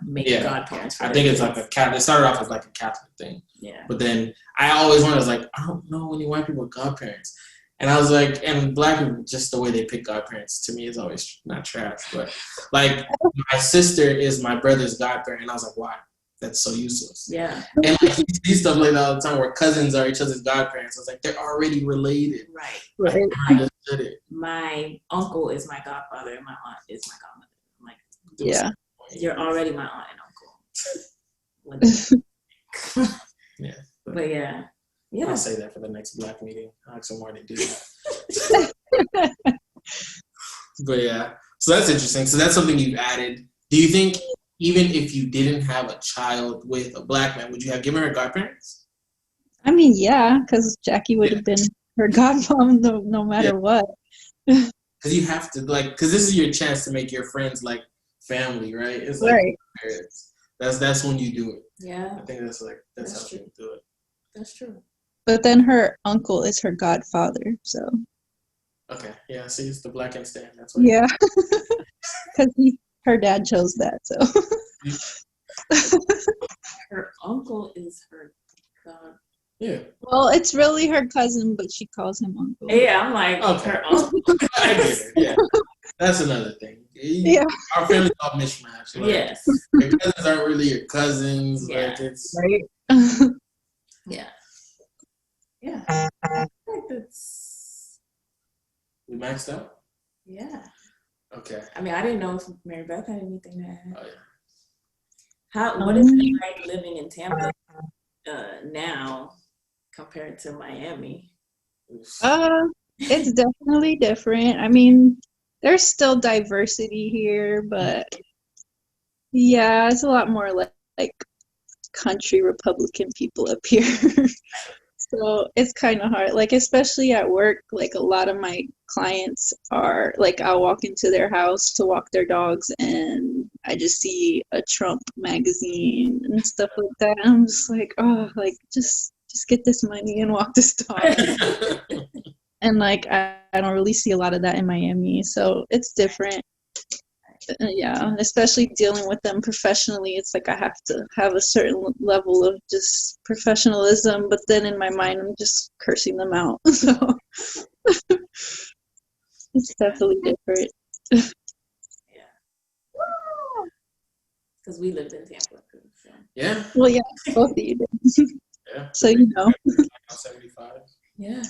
Speaker 3: godparents. For
Speaker 2: I think it's
Speaker 3: kids.
Speaker 2: like a Catholic. It started off as like a Catholic thing.
Speaker 3: Yeah.
Speaker 2: But then I always wondered, I was like, I don't know any white people with godparents. And I was like, and Black people, just the way they pick godparents to me is always not trash. But like, my sister is my brother's godparent, and I was like, why? That's so useless.
Speaker 3: Yeah.
Speaker 2: And like, you see stuff like that all the time where cousins are each other's godparents. I was like, they're already related.
Speaker 3: Right.
Speaker 2: I understood it.
Speaker 3: My uncle is my godfather, and my aunt is my godmother. I'm like,
Speaker 4: Yeah.
Speaker 3: You're already my aunt and uncle.
Speaker 2: Yeah.
Speaker 3: But yeah. Yeah.
Speaker 2: I'll say that for the next Black meeting. I'll ask them why they do that. But yeah, so that's interesting. So that's something you've added. Do you think even if you didn't have a child with a Black man, would you have given her godparents?
Speaker 4: I mean, yeah, because Jackie would have been her godmom no matter what.
Speaker 2: Because you have to, like, because this is your chance to make your friends like family, right? It's like
Speaker 4: Right.
Speaker 2: parents. That's when you do it.
Speaker 3: Yeah.
Speaker 2: I think that's how
Speaker 3: true.
Speaker 2: people do it.
Speaker 3: That's true.
Speaker 4: But then her uncle is her godfather, so.
Speaker 2: Okay, yeah. See, it's the Black and Stan. That's what.
Speaker 4: Yeah, because her dad chose that, so.
Speaker 3: Her uncle is her god.
Speaker 2: Yeah.
Speaker 4: Well, it's really her cousin, but she calls him uncle.
Speaker 3: Yeah, I'm like,
Speaker 2: Okay.
Speaker 3: her uncle.
Speaker 2: I get it. Yeah, that's another thing.
Speaker 4: Yeah.
Speaker 2: Our family's all mishmash. Like,
Speaker 3: Yes.
Speaker 2: your cousins aren't really your cousins.
Speaker 3: Yeah.
Speaker 2: Like it's
Speaker 4: Right.
Speaker 3: Yeah. Yeah. I think that's.
Speaker 2: we maxed out.
Speaker 3: Yeah.
Speaker 2: Okay.
Speaker 3: I mean, I didn't know if Mary Beth had anything to add.
Speaker 2: Oh yeah.
Speaker 3: What is it like living in Tampa now compared to Miami?
Speaker 4: It's definitely different. I mean, there's still diversity here, but yeah, it's a lot more like country Republican people up here. So it's kind of hard, like especially at work. Like a lot of my clients are like, I'll walk into their house to walk their dogs and I just see a Trump magazine and stuff like that. I'm just like, oh, like just get this money and walk this dog. And like I don't really see a lot of that in Miami, so it's different. Yeah, especially dealing with them professionally, it's like I have to have a certain level of just professionalism, but then in my mind I'm just cursing them out. So it's definitely different.
Speaker 3: Yeah. Because we lived in Tampa too. So.
Speaker 2: Yeah.
Speaker 4: Well, yeah, both of you did.
Speaker 2: Yeah.
Speaker 4: So you know.
Speaker 2: 75.
Speaker 3: Yeah.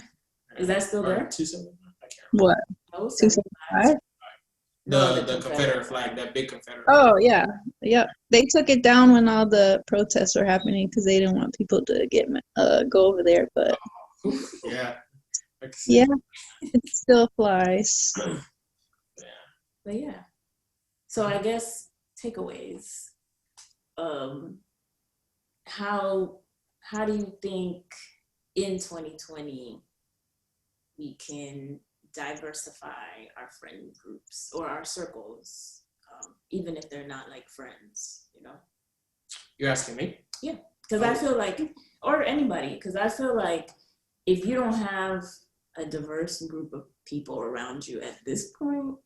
Speaker 3: Is that still there?
Speaker 2: 275. I can't remember.
Speaker 4: What?
Speaker 3: No,
Speaker 4: 275?
Speaker 2: The Confederate flag, that big Confederate.
Speaker 4: Oh yeah, yep. They took it down when all the protests were happening because they didn't want people to go over there. But
Speaker 2: Yeah.
Speaker 4: yeah, it still flies.
Speaker 3: But yeah. So I guess takeaways. How do you think in 2020 we can diversify our friend groups or our circles, even if they're not like friends, you know?
Speaker 2: You're asking me?
Speaker 3: Yeah, because I feel like, or anybody, because I feel like if you don't have a diverse group of people around you at this point,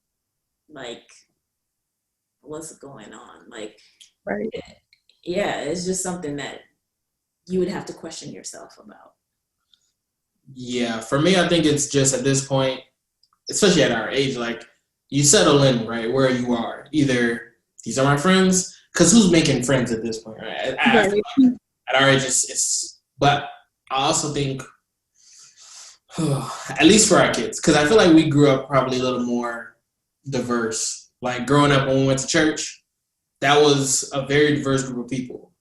Speaker 3: like, what's going on? Like,
Speaker 4: Right.
Speaker 3: Yeah, it's just something that you would have to question yourself about.
Speaker 2: Yeah, for me, I think it's just at this point, especially at our age, like, you settle in, right, where you are. Either these are my friends, because who's making friends at this point, right? At our age, it's but I also think, at least for our kids, because I feel like we grew up probably a little more diverse. Like, growing up when we went to church, that was a very diverse group of people.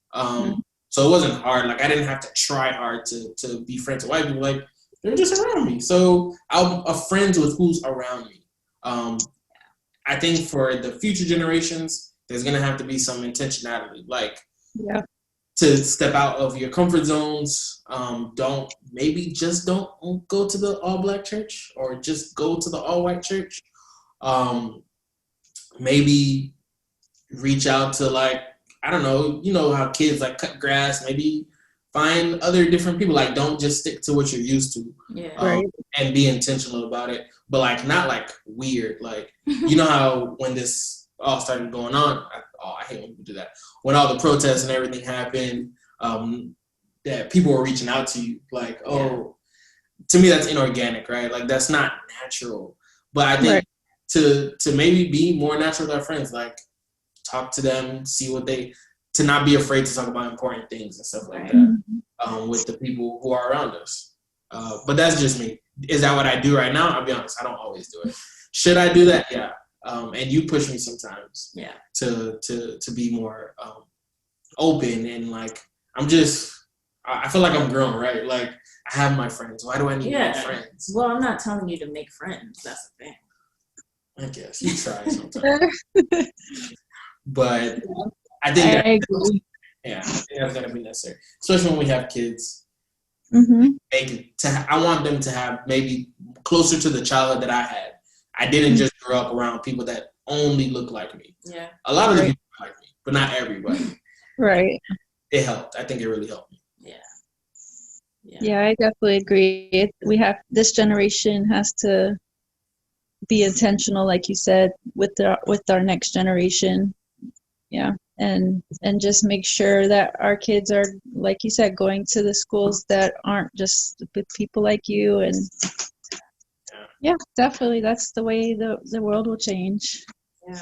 Speaker 2: So it wasn't hard. Like, I didn't have to try hard to be friends with white people. Like, they're just around me. So I'm friends with who's around me. I think for the future generations, there's going to have to be some intentionality. Like, to step out of your comfort zones. Don't go to the all-black church, or just go to the all-white church. Maybe reach out to, like, I don't know, you know how kids like cut grass, maybe find other different people. Like, don't just stick to what you're used to. And be intentional about it, but like not like weird. Like, you know how when this all started going on, I hate when people do that. When all the protests and everything happened, that people were reaching out to you, like, to me that's inorganic, right? Like, that's not natural. But I think to maybe be more natural with our friends, like, talk to them, see what to not be afraid to talk about important things and stuff like that with the people who are around us. But that's just me. Is that what I do right now? I'll be honest, I don't always do it. Should I do that? Yeah. And you push me sometimes. Yeah. To be more open, and like, I feel like I'm grown, right? Like, I have my friends. Why do I need more friends?
Speaker 3: Well, I'm not telling you to make friends. That's the thing.
Speaker 2: I guess you try sometimes. But I think
Speaker 4: I agree.
Speaker 2: that's gonna be necessary, especially when we have kids. I want them to have maybe closer to the childhood that I had. I didn't just grow up around people that only look like me. Yeah, a lot of the people look like me, but not everybody.
Speaker 4: Right.
Speaker 2: It helped. I think it really helped me.
Speaker 4: Yeah, I definitely agree. This generation has to be intentional, like you said, with our next generation. Yeah. And just make sure that our kids are, like you said, going to the schools that aren't just with people like you. And definitely that's the way the world will change.
Speaker 3: Yeah.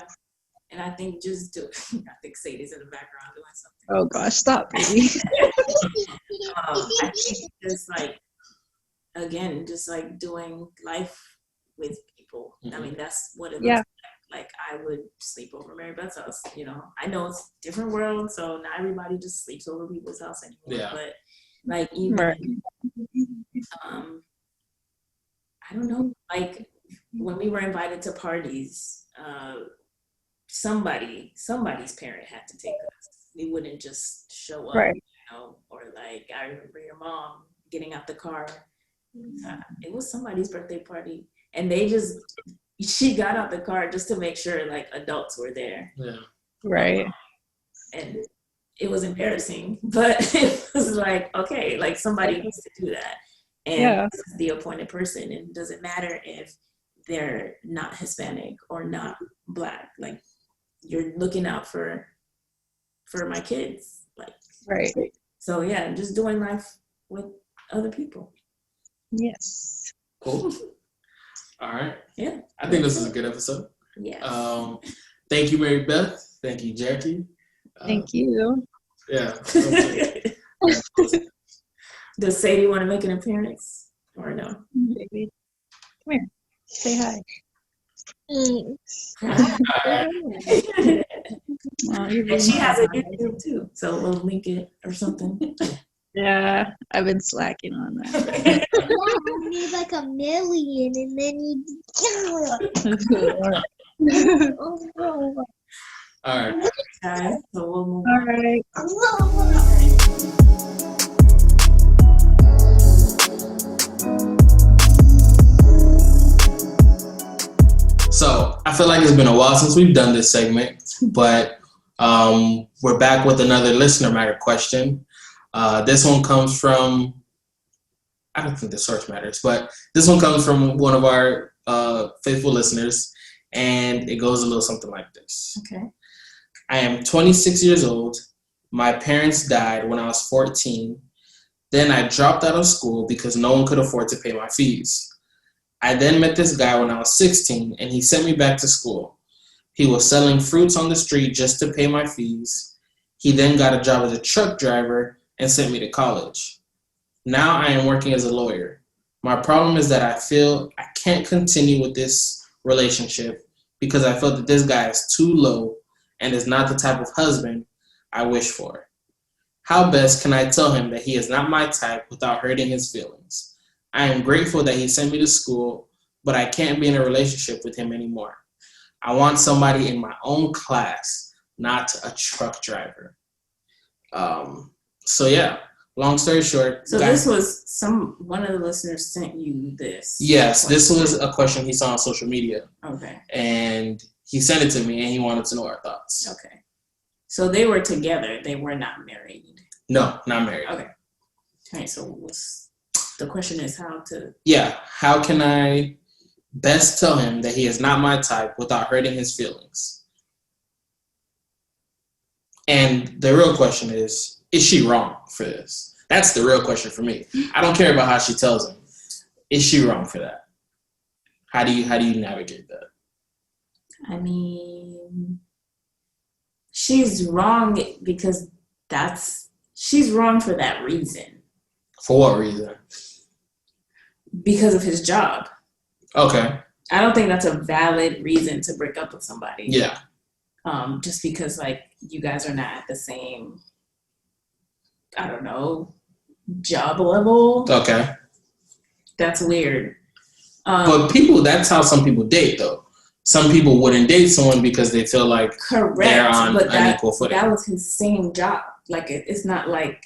Speaker 3: And I think I think Sadie's in the background doing something.
Speaker 4: Oh gosh, stop, baby.
Speaker 3: I think just like doing life with people. I mean, that's what it looks like. Like, I would sleep over Mary Beth's house. You know, I know it's a different world, so not everybody just sleeps over people's house anymore. Yeah. But like, even I don't know, like, when we were invited to parties, somebody's parent had to take us. We wouldn't just show up, you know, or like, I remember your mom getting out the car. It was somebody's birthday party, and she got out the car just to make sure like adults were there. Yeah.
Speaker 4: Right.
Speaker 3: And it was embarrassing, but it was like, okay, like, somebody needs to do that. And this is the appointed person, and it doesn't matter if they're not Hispanic or not Black. Like, you're looking out for my kids. Like, right. So yeah, just doing life with other people.
Speaker 4: Yes.
Speaker 2: Cool. All right. Yeah. I think this is a good episode.
Speaker 3: Yeah.
Speaker 2: Thank you, Mary Beth. Thank you, Jackie.
Speaker 4: Thank you.
Speaker 2: Yeah.
Speaker 3: Does Sadie want to make an appearance or no?
Speaker 4: Baby, come here. Say hi.
Speaker 3: And she has a YouTube too, so we'll link it or something.
Speaker 4: Yeah, I've been slacking on that.
Speaker 5: I need like 1 million, and then
Speaker 2: All right.
Speaker 3: Guys, so we'll move
Speaker 4: on. All right.
Speaker 2: So I feel like it's been a while since we've done this segment, but we're back with another listener matter question. This one comes from, I don't think the source matters, but this one comes from one of our faithful listeners, and it goes a little something like this.
Speaker 3: Okay.
Speaker 2: I am 26 years old. My parents died when I was 14. Then I dropped out of school because no one could afford to pay my fees. I then met this guy when I was 16, and he sent me back to school. He was selling fruits on the street just to pay my fees. He then got a job as a truck driver and sent me to college. Now I am working as a lawyer. My problem is that I feel I can't continue with this relationship because I feel that this guy is too low and is not the type of husband I wish for. How best can I tell him that he is not my type without hurting his feelings? I am grateful that he sent me to school, but I can't be in a relationship with him anymore. I want somebody in my own class, not a truck driver. So yeah, long story short.
Speaker 3: So this was one of the listeners sent you this.
Speaker 2: Yes, this was a question he saw on social media.
Speaker 3: Okay.
Speaker 2: And he sent it to me, and he wanted to know our thoughts.
Speaker 3: Okay. So they were together. They were not married.
Speaker 2: No, not married.
Speaker 3: Okay. All right. So the question is how to.
Speaker 2: Yeah. How can I best tell him that he is not my type without hurting his feelings? And the real question is she wrong for this? That's the real question for me. I don't care about how she tells him. Is she wrong for that? How do you navigate that?
Speaker 3: I mean, she's wrong because she's wrong for that reason.
Speaker 2: For what reason?
Speaker 3: Because of his job.
Speaker 2: Okay.
Speaker 3: I don't think that's a valid reason to break up with somebody.
Speaker 2: Yeah.
Speaker 3: Just because like you guys are not at the same, I don't know, job level.
Speaker 2: Okay.
Speaker 3: That's weird.
Speaker 2: But that's how some people date though. Some people wouldn't date someone because they feel like they're on unequal footing.
Speaker 3: That was his same job. Like it's not like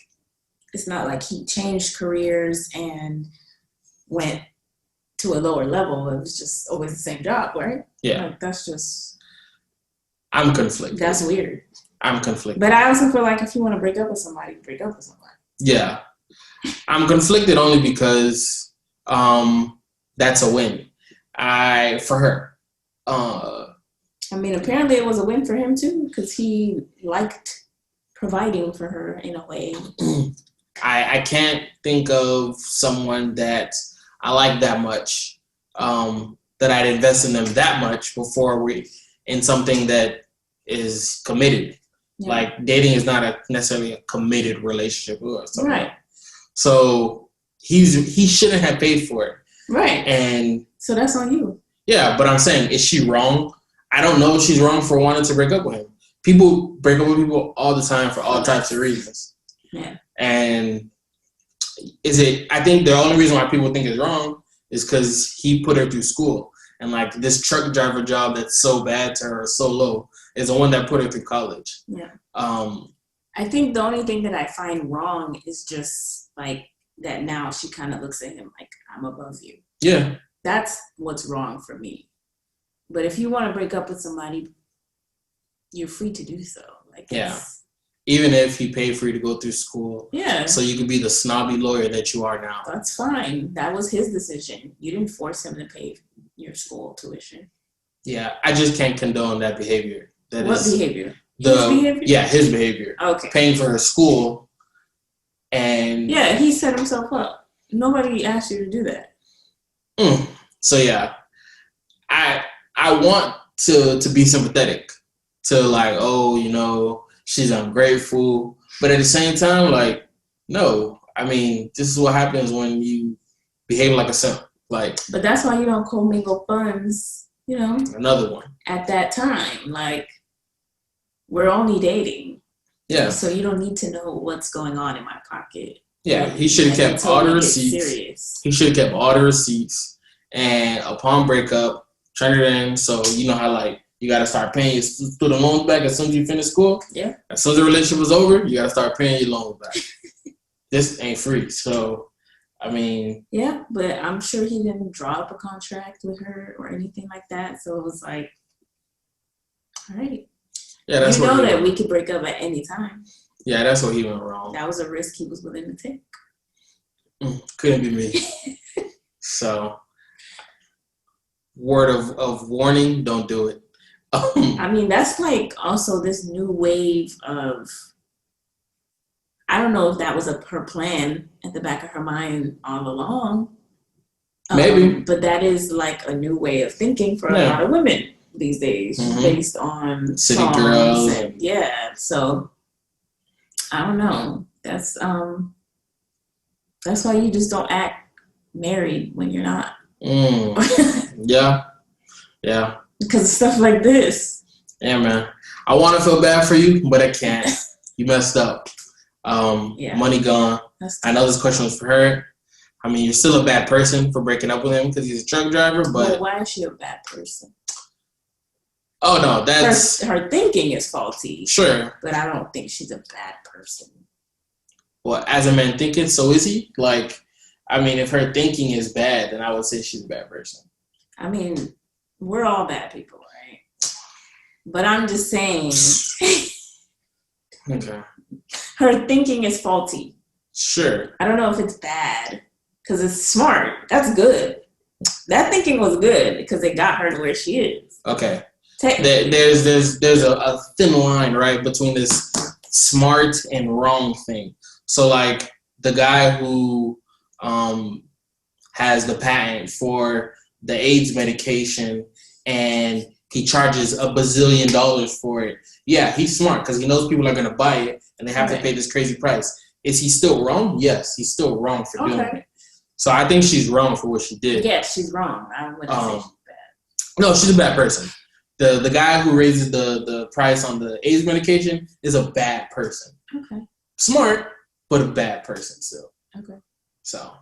Speaker 3: he changed careers and went to a lower level. It was just always the same job, right?
Speaker 2: Yeah.
Speaker 3: Like, that's just.
Speaker 2: I'm conflicted.
Speaker 3: That's weird.
Speaker 2: I'm conflicted.
Speaker 3: But I also feel like if you want to break up with somebody, break up with somebody.
Speaker 2: Yeah. I'm conflicted only because that's a win. For her.
Speaker 3: I mean, apparently it was a win for him too, because he liked providing for her in a way.
Speaker 2: I can't think of someone that I like that much, that I'd invest in them that much before we in something that is committed. Yeah. Like dating is not necessarily a committed relationship or something.
Speaker 3: Right.
Speaker 2: So he shouldn't have paid for it.
Speaker 3: Right.
Speaker 2: And
Speaker 3: so that's on you. Yeah,
Speaker 2: but I'm saying, is she wrong? I don't know if she's wrong for wanting to break up with him. People break up with people all the time for all types of reasons.
Speaker 3: Yeah.
Speaker 2: And I think the only reason why people think it's wrong is because he put her through school. And like this truck driver job that's so bad to her, so low, is the one that put her through college.
Speaker 3: Yeah. I think the only thing that I find wrong is just like that now she kind of looks at him like, I'm above you.
Speaker 2: Yeah.
Speaker 3: That's what's wrong for me. But if you want to break up with somebody, you're free to do so. Like,
Speaker 2: yeah. Even if he paid for you to go through school.
Speaker 3: Yeah. So
Speaker 2: you could be the snobby lawyer that you are now.
Speaker 3: That's fine. That was his decision. You didn't force him to pay your school tuition.
Speaker 2: Yeah. I just can't condone that behavior.
Speaker 3: What behavior?
Speaker 2: His behavior? Yeah, his behavior.
Speaker 3: Okay.
Speaker 2: Paying for her school. And
Speaker 3: yeah, he set himself up. Nobody asked you to do that.
Speaker 2: So yeah. I want to be sympathetic to like, oh, you know, she's ungrateful. But at the same time, like, no. I mean, this is what happens when you behave like a simp. Like,
Speaker 3: but that's why you don't commingle funds, you know.
Speaker 2: Another one.
Speaker 3: At that time. Like, we're only dating.
Speaker 2: Yeah.
Speaker 3: So you don't need to know what's going on in my pocket.
Speaker 2: Yeah, he should have kept all the receipts.
Speaker 3: Serious.
Speaker 2: He should have kept all the receipts. And upon breakup, turn it in. So you know how like you got to start paying your student loans back as soon as you finish school.
Speaker 3: Yeah.
Speaker 2: As soon as the relationship was over, you got to start paying your loans back. This ain't free. So, I mean.
Speaker 3: Yeah, but I'm sure he didn't draw up a contract with her or anything like that. So it was like, all right.
Speaker 2: Yeah, that's
Speaker 3: you know that we could break up at any time.
Speaker 2: Yeah, that's where he went wrong.
Speaker 3: That was a risk he was willing to take.
Speaker 2: Couldn't be me. So, word of warning, don't do it.
Speaker 3: I mean, that's like also this new wave of, I don't know if that was her plan at the back of her mind all along.
Speaker 2: Maybe.
Speaker 3: But that is like a new way of thinking for a lot of women these days, based on
Speaker 2: City
Speaker 3: songs
Speaker 2: girls.
Speaker 3: and so I don't know. That's why you just don't act married when you're not.
Speaker 2: Yeah.
Speaker 3: Because of stuff like this.
Speaker 2: Yeah, man. I want to feel bad for you, but I can't. You messed up. Money gone. I know this question was for her. I mean, you're still a bad person for breaking up with him because he's a truck driver, but...
Speaker 3: Well, why is she a bad person?
Speaker 2: Oh, no, that's...
Speaker 3: Her thinking is faulty.
Speaker 2: Sure.
Speaker 3: But I don't think she's a bad person.
Speaker 2: Well, as a man thinking, so is he? Like, I mean, if her thinking is bad, then I would say she's a bad person.
Speaker 3: I mean, we're all bad people, right? But I'm just saying...
Speaker 2: Okay.
Speaker 3: Her thinking is faulty.
Speaker 2: Sure.
Speaker 3: I don't know if it's bad. Because it's smart. That's good. That thinking was good because it got her to where she is.
Speaker 2: Okay. There's a thin line, right, between this smart and wrong thing. So, like, the guy who has the patent for the AIDS medication and he charges $1 bazillion for it. Yeah, he's smart because he knows people are going to buy it and they have to pay this crazy price. Is he still wrong? Yes, he's still wrong for doing it. So I think she's wrong for what she did.
Speaker 3: Yeah, she's wrong. I wouldn't say she's bad.
Speaker 2: No, she's a bad person. The guy who raises the price on the AIDS medication is a bad person.
Speaker 3: Okay. Smart,
Speaker 2: but a bad person still.
Speaker 3: Okay.
Speaker 2: So,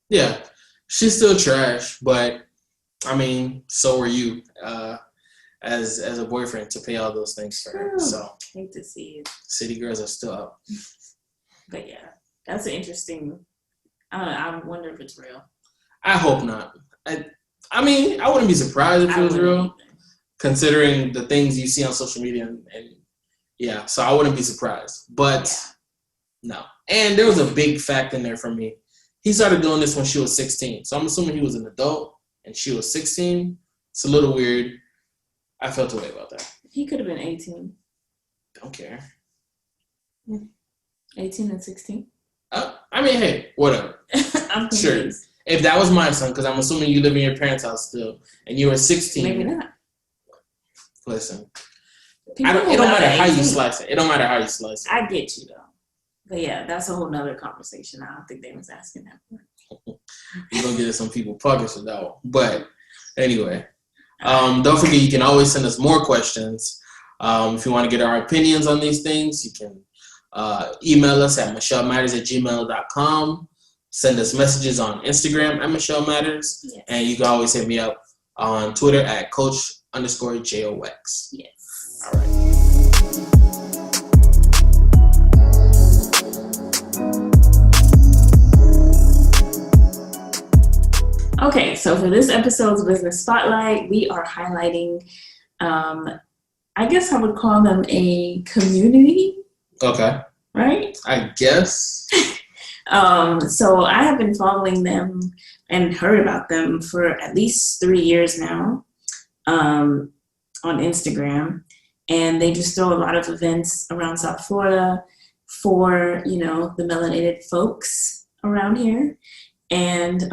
Speaker 2: yeah, she's still trash, but I mean, so are you as a boyfriend to pay all those things for her. So
Speaker 3: hate to see it.
Speaker 2: City girls are still up.
Speaker 3: But yeah, that's an interesting. I wonder if it's real.
Speaker 2: I hope not. I mean, I wouldn't be surprised if it was real, considering the things you see on social media, and yeah, so I wouldn't be surprised. But no. And there was a big fact in there for me. He started doing this when she was 16. So I'm assuming he was an adult and she was 16. It's a little weird. I felt a way about that.
Speaker 3: He could have been 18.
Speaker 2: Don't care.
Speaker 3: 18 and 16?
Speaker 2: I mean, hey, whatever.
Speaker 3: I'm confused.
Speaker 2: Sure. If that was my son, because I'm assuming you live in your parents' house still, and you were 16.
Speaker 3: Maybe not.
Speaker 2: Listen. It don't matter how you slice it. It don't matter how you slice it.
Speaker 3: I get you, though. But yeah, that's a whole nother conversation. I don't think they was asking that for.
Speaker 2: You're going to get some people pockets with that one. But anyway, don't forget you can always send us more questions. If you want to get our opinions on these things, you can email us at michelmatters@gmail.com. Send us messages on Instagram at Michel Matters. Yes. And you can always hit me up on Twitter at Coach_JOX.
Speaker 3: Yes.
Speaker 2: All right.
Speaker 3: Okay, so for this episode's Business Spotlight, we are highlighting, I guess I would call them a community.
Speaker 2: Okay.
Speaker 3: Right?
Speaker 2: I guess.
Speaker 3: So I have been following them and heard about them for at least 3 years now on Instagram. And they just throw a lot of events around South Florida for, the melanated folks around here. And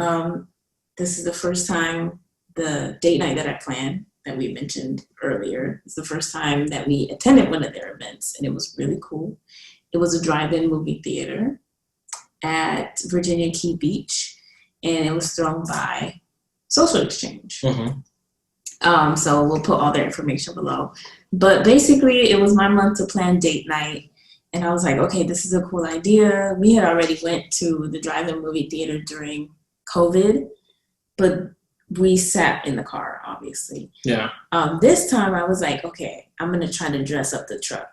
Speaker 3: this is the first time the date night that I planned that we mentioned earlier. It's the first time that we attended one of their events, and it was really cool. It was a drive-in movie theater at Virginia Key Beach, and it was thrown by Social Xchange.
Speaker 2: Mm-hmm.
Speaker 3: So we'll put all their information below. But basically, it was my month to plan date night, and I was like, okay, this is a cool idea. We had already went to the drive-in movie theater during COVID, but we sat in the car, obviously.
Speaker 2: Yeah.
Speaker 3: This time I was like, okay, I'm going to try to dress up the truck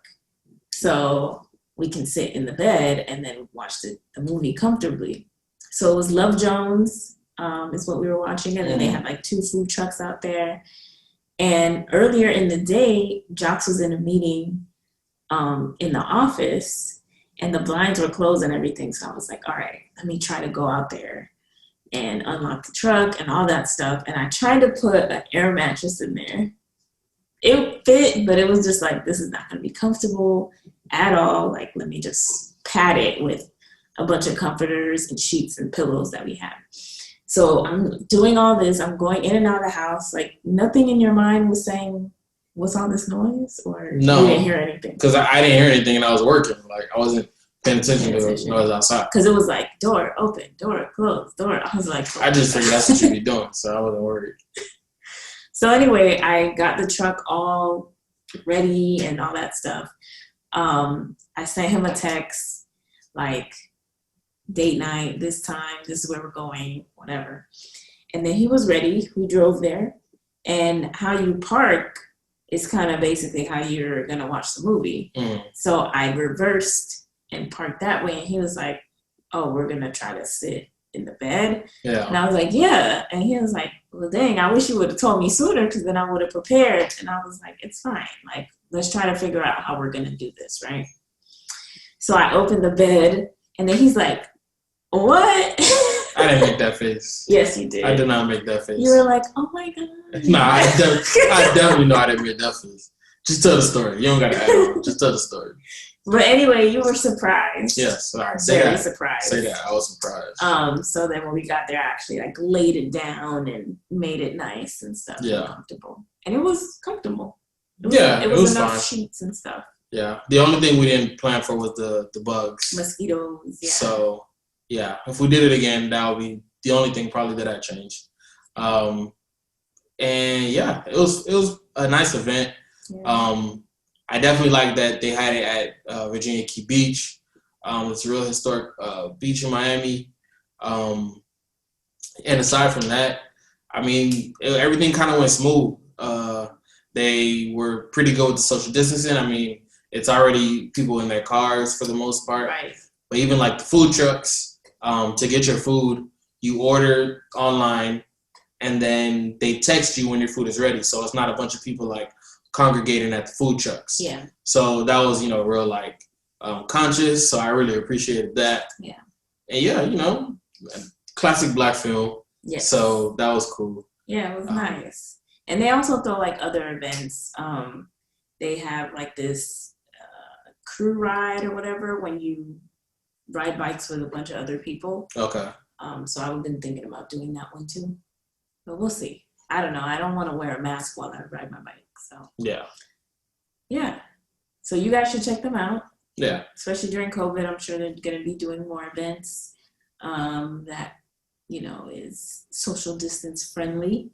Speaker 3: so we can sit in the bed and then watch the movie comfortably. So it was Love Jones is what we were watching. And then they had like 2 food trucks out there. And earlier in the day, Jacques was in a meeting in the office. and the blinds were closed and everything. So I was like, all right, let me try to go out there and unlock the truck and all that stuff. And I tried to put an air mattress in there. It fit, but it was just like, this is not going to be comfortable at all. Like, let me just pad it with a bunch of comforters and sheets and pillows that we have. So I'm doing all this. I'm going in and out of the house. Like, nothing in your mind was saying, what's all this noise? Or
Speaker 2: no,
Speaker 3: you didn't hear anything?
Speaker 2: Because I didn't hear anything and I was working. Like, I wasn't paying attention to the noise outside.
Speaker 3: Because it was like, door open, door closed, door. I was like,
Speaker 2: I just figured that's what you'd be doing, so I wasn't worried.
Speaker 3: So anyway, I got the truck all ready and all that stuff. I sent him a text, like, date night, this time, this is where we're going, whatever. And then he was ready. We drove there. And how you park is kind of basically how you're going to watch the movie. So I reversed and parked that way. And he was like, oh, we're going to try to sit in the bed.
Speaker 2: Yeah.
Speaker 3: And I was like, yeah. And he was like, well, dang, I wish you would have told me sooner because then I would have prepared. And I was like, it's fine. Like, let's try to figure out how we're going to do this, right? So I opened the bed, and then he's like, what?
Speaker 2: I didn't make that face.
Speaker 3: Yes, you did.
Speaker 2: I did not make that face.
Speaker 3: You were like, oh, my God.
Speaker 2: Nah, I definitely know I didn't make that face. Just tell the story. You don't got to add on. Just tell the story.
Speaker 3: But anyway, you were surprised.
Speaker 2: Yes. All right. Say
Speaker 3: Very
Speaker 2: that.
Speaker 3: surprised.
Speaker 2: Say that. I was surprised.
Speaker 3: So then when we got there, I actually like laid it down and made it nice and stuff.
Speaker 2: Yeah.
Speaker 3: And comfortable. And it was comfortable.
Speaker 2: It was
Speaker 3: enough
Speaker 2: fine.
Speaker 3: sheets and stuff.
Speaker 2: Yeah. The only thing we didn't plan for was the bugs.
Speaker 3: Mosquitoes. Yeah.
Speaker 2: So, yeah. If we did it again, that would be the only thing probably that I'd change. And yeah, it was a nice event. Yeah. I definitely like that they had it at Virginia Key Beach. It's a real historic beach in Miami. And aside from that, I mean, everything kind of went smooth. They were pretty good with the social distancing. I mean, it's already people in their cars for the most part.
Speaker 3: Right.
Speaker 2: But even like the food trucks, to get your food, you order online and then they text you when your food is ready. So it's not a bunch of people like congregating at the food trucks.
Speaker 3: Yeah. So
Speaker 2: that was, real like conscious. So I really appreciated that.
Speaker 3: Yeah.
Speaker 2: And yeah, classic Black film.
Speaker 3: Yes.
Speaker 2: So that was cool.
Speaker 3: Yeah, it was nice. And they also throw like other events. They have like this crew ride or whatever when you ride bikes with a bunch of other people.
Speaker 2: Okay.
Speaker 3: So I've been thinking about doing that one too. But we'll see. I don't know. I don't want to wear a mask while I ride my bike. So
Speaker 2: yeah.
Speaker 3: Yeah. So you guys should check them out.
Speaker 2: Yeah.
Speaker 3: Especially during COVID, I'm sure they're going to be doing more events that, is social distance friendly.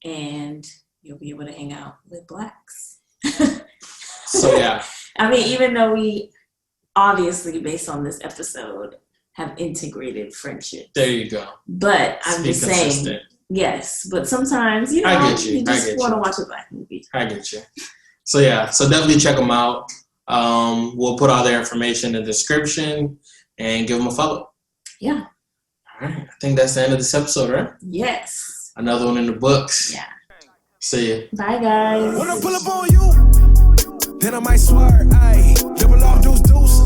Speaker 3: And you'll be able to hang out with Blacks.
Speaker 2: So, yeah.
Speaker 3: I mean, even though we obviously, based on this episode, have integrated friendship.
Speaker 2: There you go.
Speaker 3: But I'm just saying, yes, but sometimes, you just want to watch a Black movie.
Speaker 2: I get you. So, yeah, so definitely check them out. We'll put all their information in the description and give them a follow.
Speaker 3: Yeah.
Speaker 2: All right. I think that's the end of this episode, right?
Speaker 3: Yes.
Speaker 2: Another one in the books.
Speaker 3: Yeah.
Speaker 2: See ya.
Speaker 3: Bye, guys.
Speaker 1: When I pull up on you, then I might swear, ayy, double off deuce.